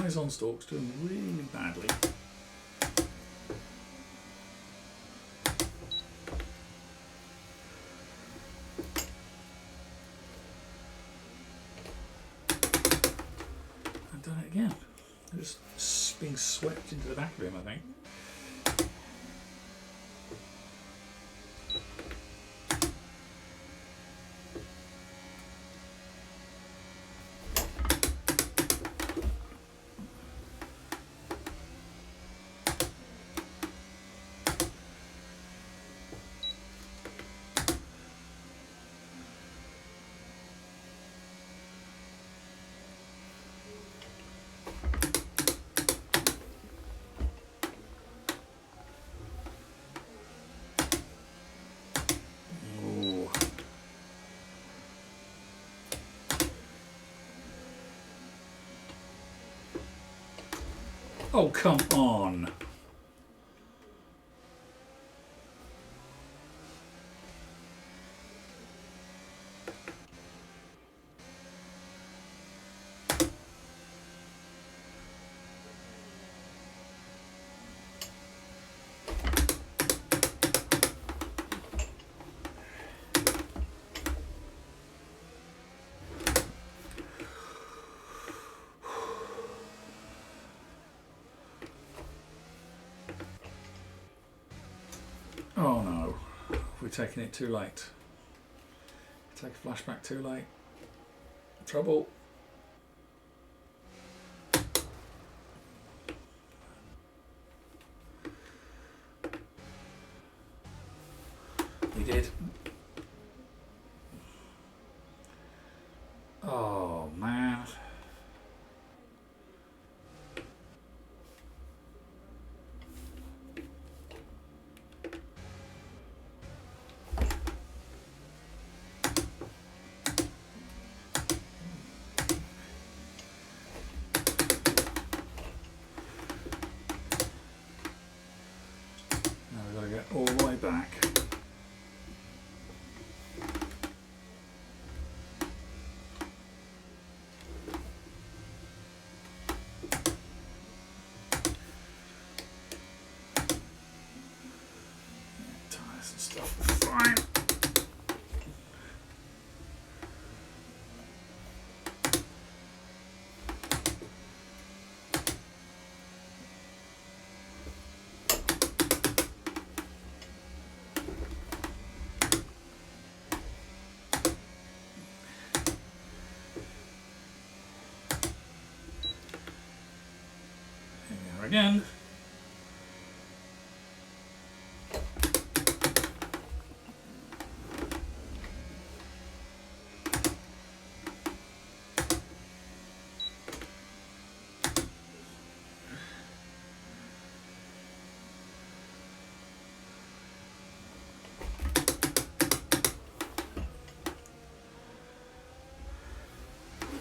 Eyes on stalks doing really badly. Done it again. Just being swept into the back of him, I think. Oh, come on. Oh no, we're taking it too late. Take a flashback too late. Trouble. He did. Oh man. All the way back. Tires and stuff are fine. again.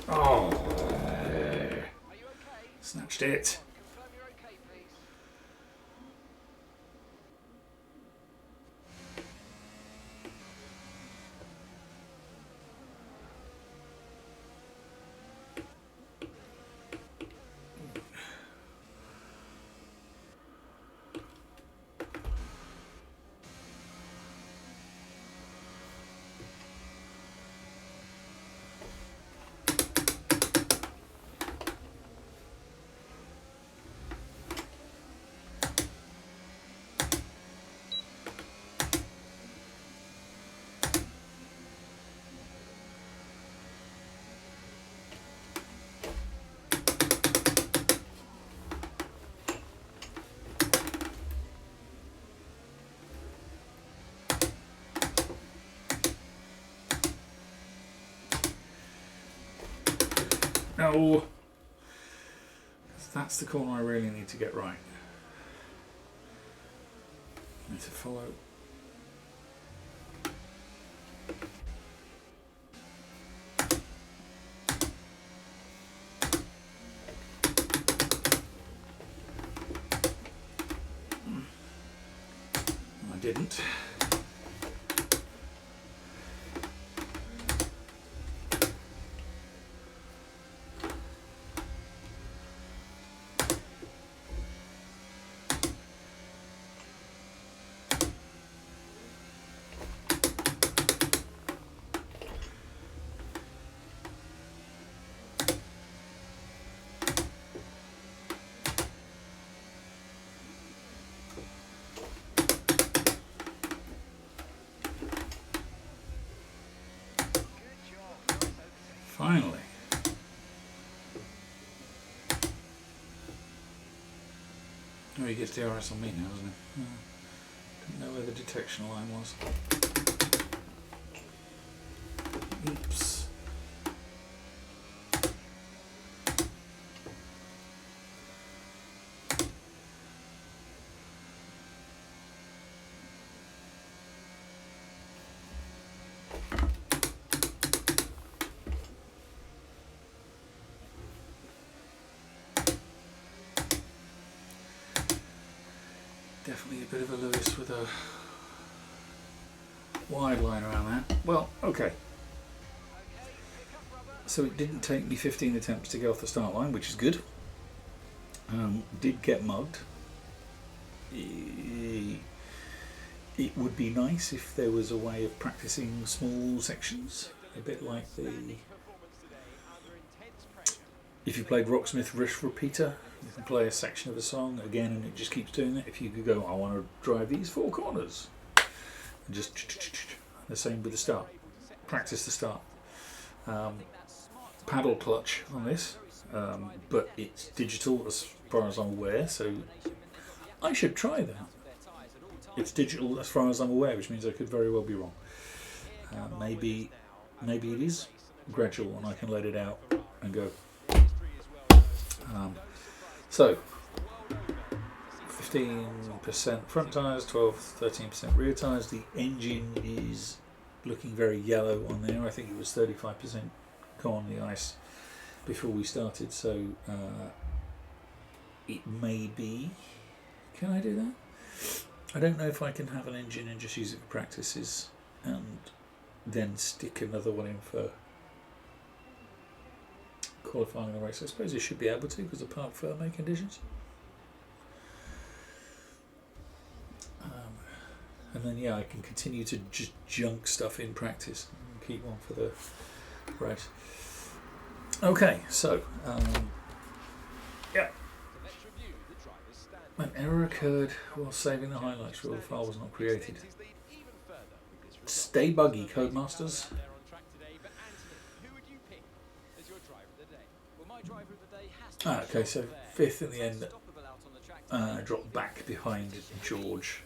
Oh, Are you okay? snatched it. Confirm you're okay, please. No. That's the corner I really need to get right. I need to follow. I didn't. Good job. Nice opening. Finally. Oh, he gets DRS on me now, doesn't he? Didn't know where the detection line was. Oops. Definitely a bit of a Lewis with a wide line around that. Well, okay. Okay, pick up rubber. So it didn't take me 15 attempts to get off the start line, which is good. Did get mugged. It would be nice if there was a way of practicing small sections, a bit like the... Performance today under intense pressure. If you played Rocksmith Riff Repeater, you can play a section of a song again and it just keeps doing it. If you could go, I want to drive these 4 corners. And just the same with the start. Practice the start. Paddle clutch on this, but it's digital as far as I'm aware, so I should try that. It's digital as far as I'm aware, which means I could very well be wrong. Maybe it is gradual and I can let it out and go. So 15% front tyres, 13% rear tyres. The engine is looking very yellow on there. I think it was 35% gone the ice before we started, so it may be. Can I do that? I don't know if I can have an engine and just use it for practices and then stick another one in for qualifying the race. I suppose it should be able to because of park firmware conditions. And then yeah, I can continue to just junk stuff in practice and keep one for the race. Okay, so yeah, Let's review the driver's stand. an error occurred while saving the highlights reel. The file was not created. His lead even further with this Stay buggy, Codemasters. They're on track today, but Anthony, who would you pick as your driver of the day? Well, my driver of the day has to be Okay, so Charles Leclerc. fifth in the end. Unstoppable out on the dropped back behind George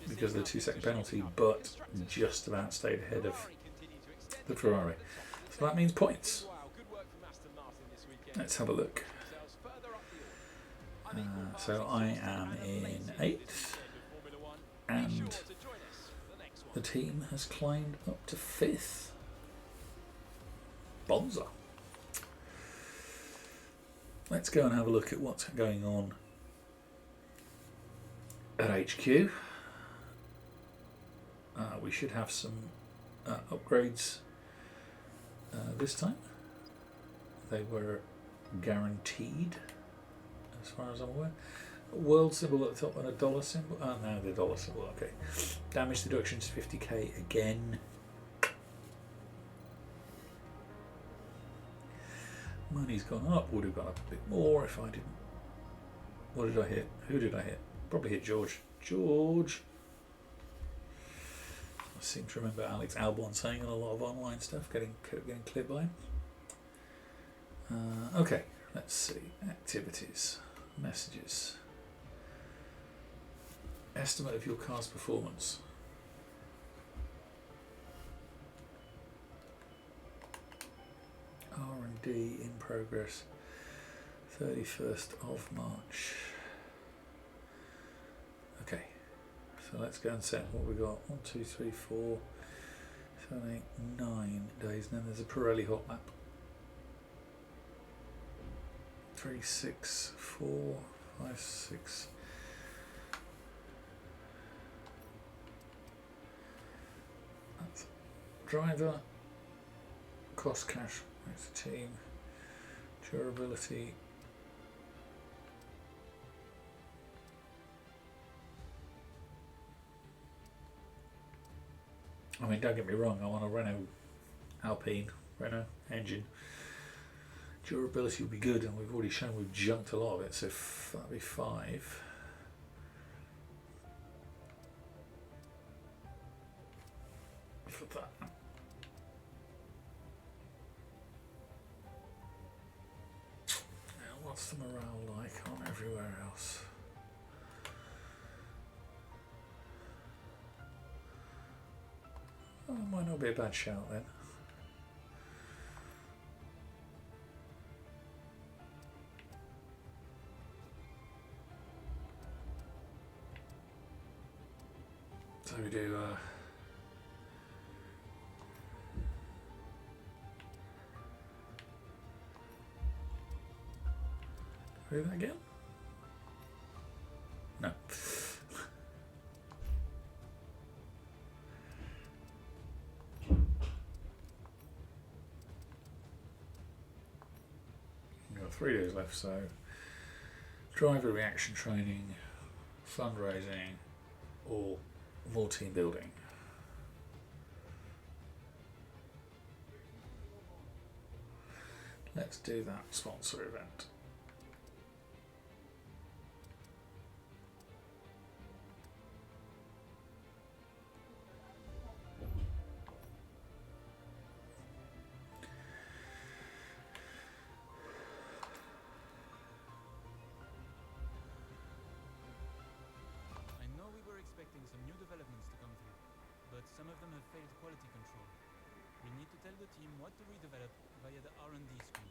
because of the 2-second penalty, but just about stayed ahead of the Ferrari. So that means points. Let's have a look. So I am in 8th, and the team has climbed up to 5th. Bonza. Let's go and have a look at what's going on at HQ. We should have some upgrades this time. They were guaranteed, as far as I'm aware. A world symbol at the top and a dollar symbol. Oh, no, the dollar symbol. Okay. Damage deductions 50k again. Money's gone up. Would have gone up a bit more if I didn't. What did I hit? Who did I hit? Probably hit George. George. I seem to remember Alex Albon saying on a lot of online stuff, getting clipped by him. Okay, let's see. Activities, messages. Estimate of your car's performance. R&D in progress. 31st of March. Okay, so let's go and set what we got. 1, 2, 3, 4, 7, 8, 9 days. And then there's a Pirelli hot lap. 3, 6, 4, 5, 6. That's driver. Cost cash. That's the team. Durability. I mean, don't get me wrong, I want a Renault Alpine, Renault engine. Durability will be good, and we've already shown we've junked a lot of it, so that'll be 5. For that. Now, what's the morale like on everywhere else? Oh, might not be a bad shout then. So we do that again? No. We've got 3 days left, so driver reaction training, fundraising, or more team building. Let's do that sponsor event. Some new developments to come through, but some of them have failed quality control. We need to tell the team what to redevelop via the R&D screen.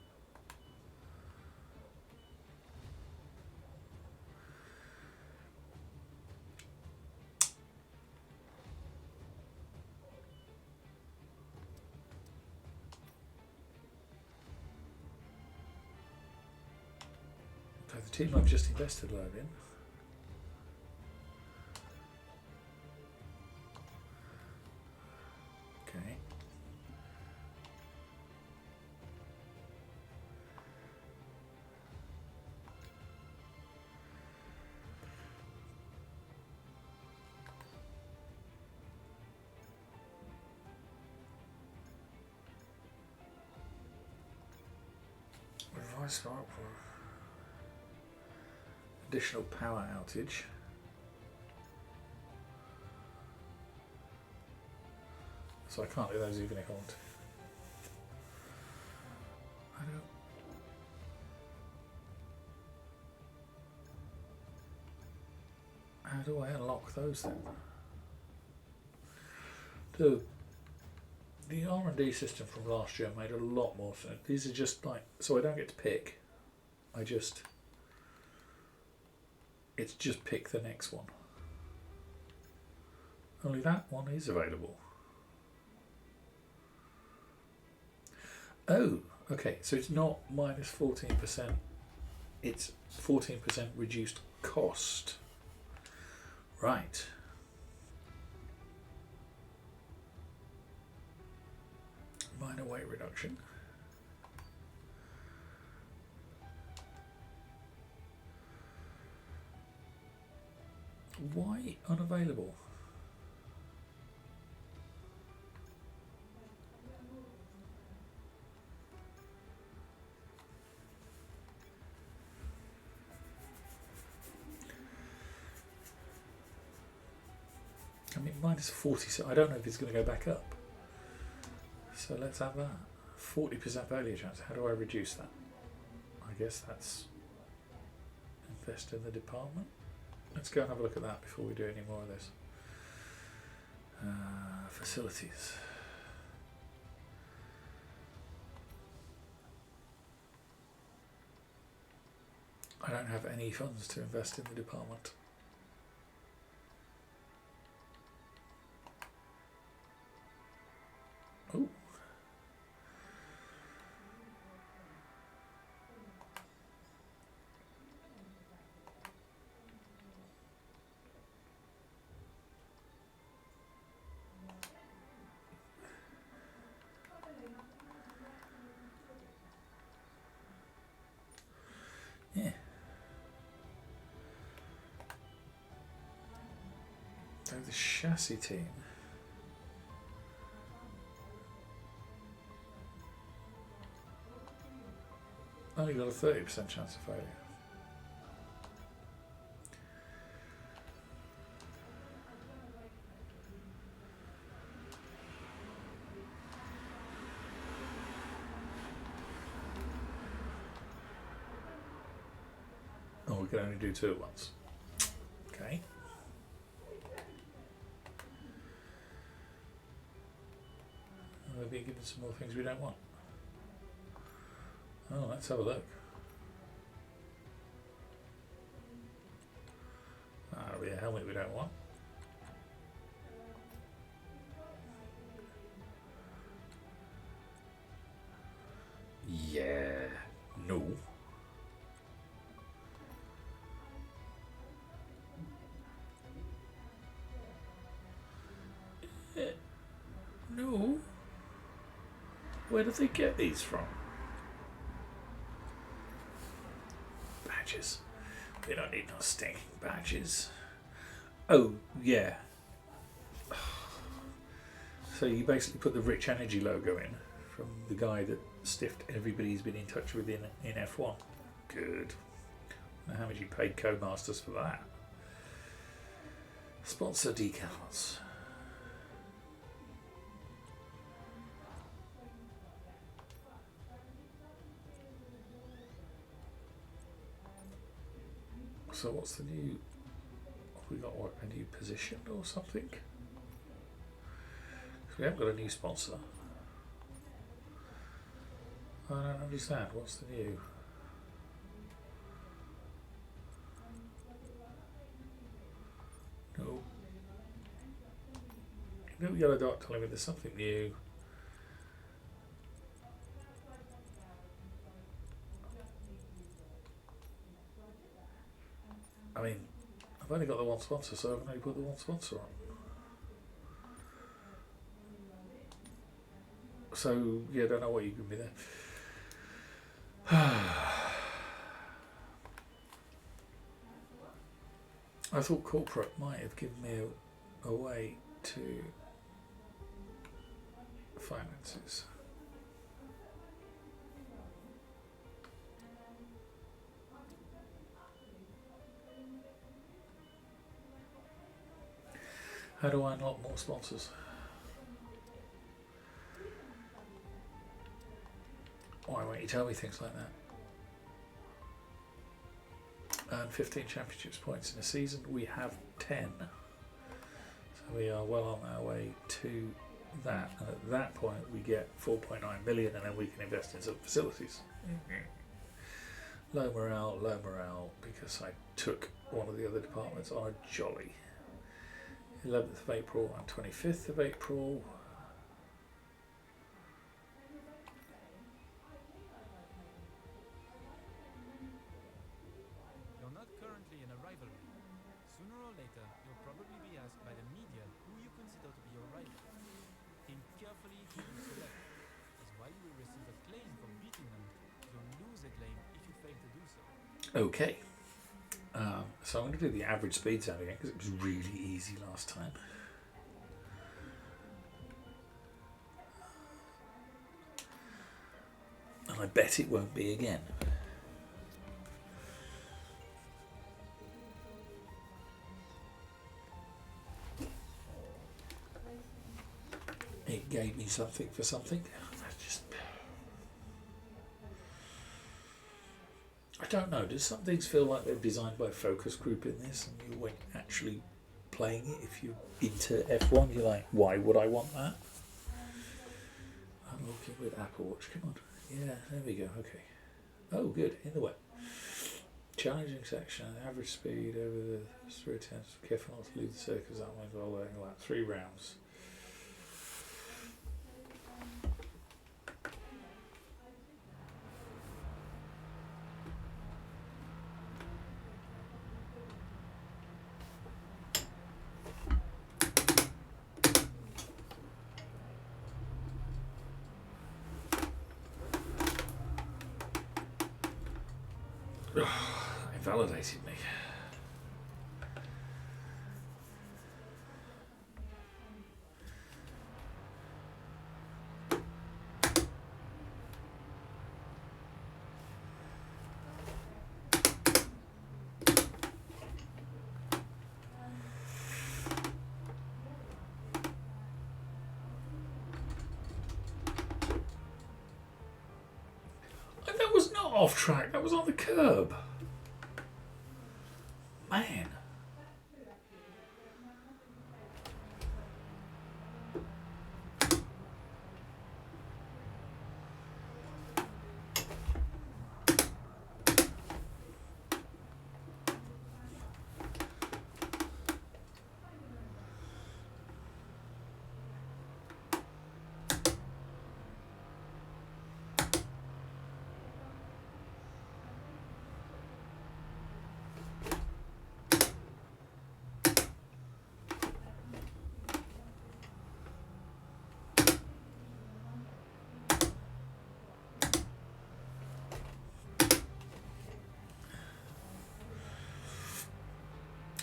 So the team I've just invested a load in. Okay. What did I start for? Additional power outage. So I can't do those even if I want to. I don't. do I unlock those then? The R&D system from last year made a lot more sense. These are just like, so I don't get to pick. It's just pick the next one. Only that one is available. Oh, okay, so it's not minus 14%. It's 14% reduced cost. Right. Minor weight reduction. Why unavailable? I mean, minus 40, so I don't know if it's going to go back up. So let's have that. 40% failure chance. How do I reduce that? I guess that's invest in the department. Let's go and have a look at that before we do any more of this. Facilities. I don't have any funds to invest in the department. Oh. Yeah. So the chassis team. Only got a 30% chance of failure. Oh, we can only do 2 at once. Okay. We'll be given some more things we don't want. Oh, let's have a look. That'll be a helmet we don't want. Yeah. No. No. Where did they get these from? Badges. We don't need no stinking badges. Oh, yeah. So you basically put the Rich Energy logo in from the guy that stiffed everybody's been in touch with in F1. Good. Now how much you paid Codemasters for that? Sponsor decals. So what's the new? Have we got what, a new position or something? 'Cause we haven't got a new sponsor. I don't understand. What's the new? No. Little yellow dot telling me there's something new. I mean, I've only got the one sponsor, so I've only put the one sponsor on. So, yeah, I don't know what you give me there. I thought corporate might have given me a way to finances. How do I unlock more sponsors? Why won't you tell me things like that? earn 15 championships points in a season. We have 10. So we are well on our way to that. And at that point, we get 4.9 million, and then we can invest in some facilities. Low morale, because I took one of the other departments on a jolly. 11th of April and 25th of April. You're not currently in a rivalry. Sooner or later, you'll probably be asked by the media who you consider to be your rival. Think carefully who you select, as while you will receive acclaim for beating them, you'll lose acclaim if you fail to do so. Okay. So I'm going to do the average speed zone again because it was really easy last time. And I bet it won't be again. It gave me something for something. I don't know, does some things feel like they're designed by a focus group in this, and you, when actually playing it, if you're into F1, you're like, why would I want that? I'm looking with Apple Watch, come on. Yeah, there we go, okay. Oh, good, in the way. Challenging section, average speed over the 3 attempts, careful not to leave the circus, that one's all like 3 rounds. Invalidated me. That was not off track, that was on the curb. Man.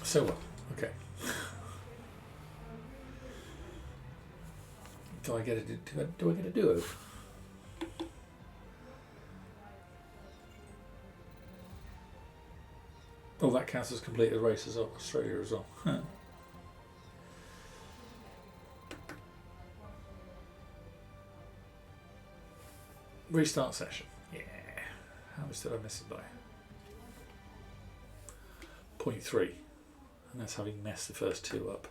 So well, okay. Do I get a do-over? Oh, that counts as completed races of Australia as well. Huh. Restart session. Yeah. How much did I miss it by? 0.3. And that's having messed the first 2 up.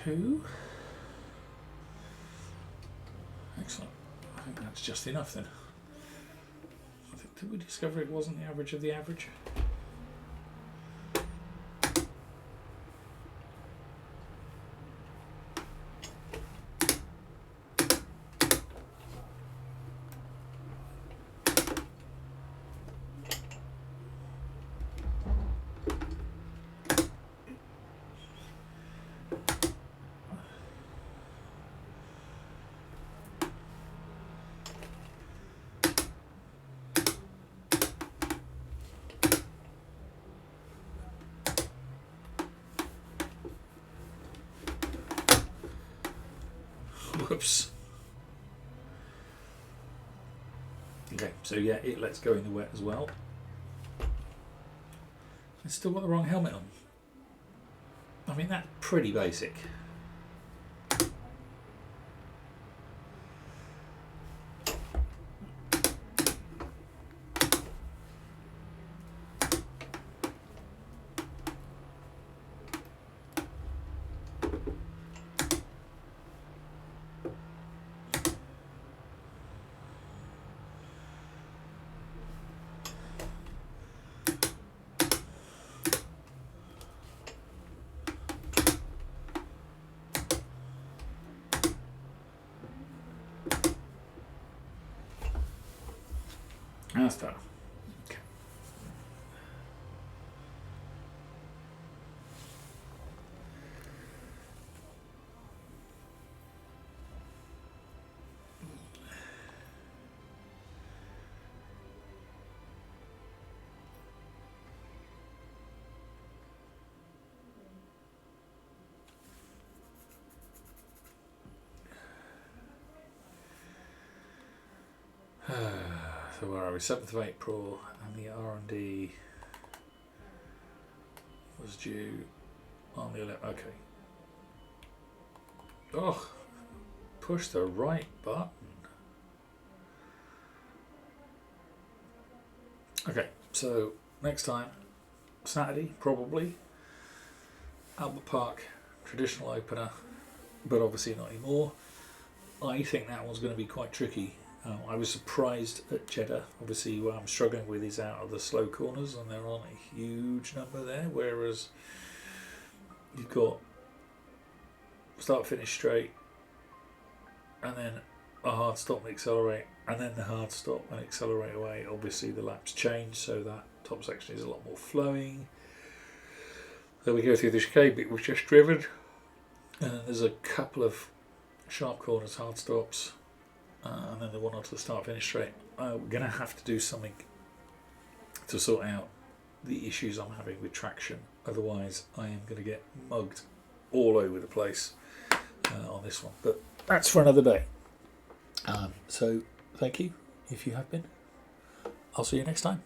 .2. Excellent. I think that's just enough then. Did we discover it wasn't the average of the average? Whoops. Okay, so yeah, it lets go in the wet as well. It's still got the wrong helmet on. I mean, that's pretty basic. That's better. Okay. So where are we? 7th of April, and the R&D was due on the 11th. Okay. Oh, push the right button. Okay, so next time, Saturday probably. Albert Park, traditional opener, but obviously not anymore. I think that one's going to be quite tricky. I was surprised at Jeddah. Obviously, what I'm struggling with is out of the slow corners, and there aren't a huge number there. Whereas you've got start, finish straight, and then a hard stop and accelerate, and then the hard stop and accelerate away. Obviously, the laps change, so that top section is a lot more flowing. Then we go through the chicane bit we've just driven, and then there's a couple of sharp corners, hard stops. And then the one onto the start finish straight. We're going to have to do something to sort out the issues I'm having with traction. Otherwise, I am going to get mugged all over the place on this one. But that's for another day. So thank you if you have been. I'll see you next time.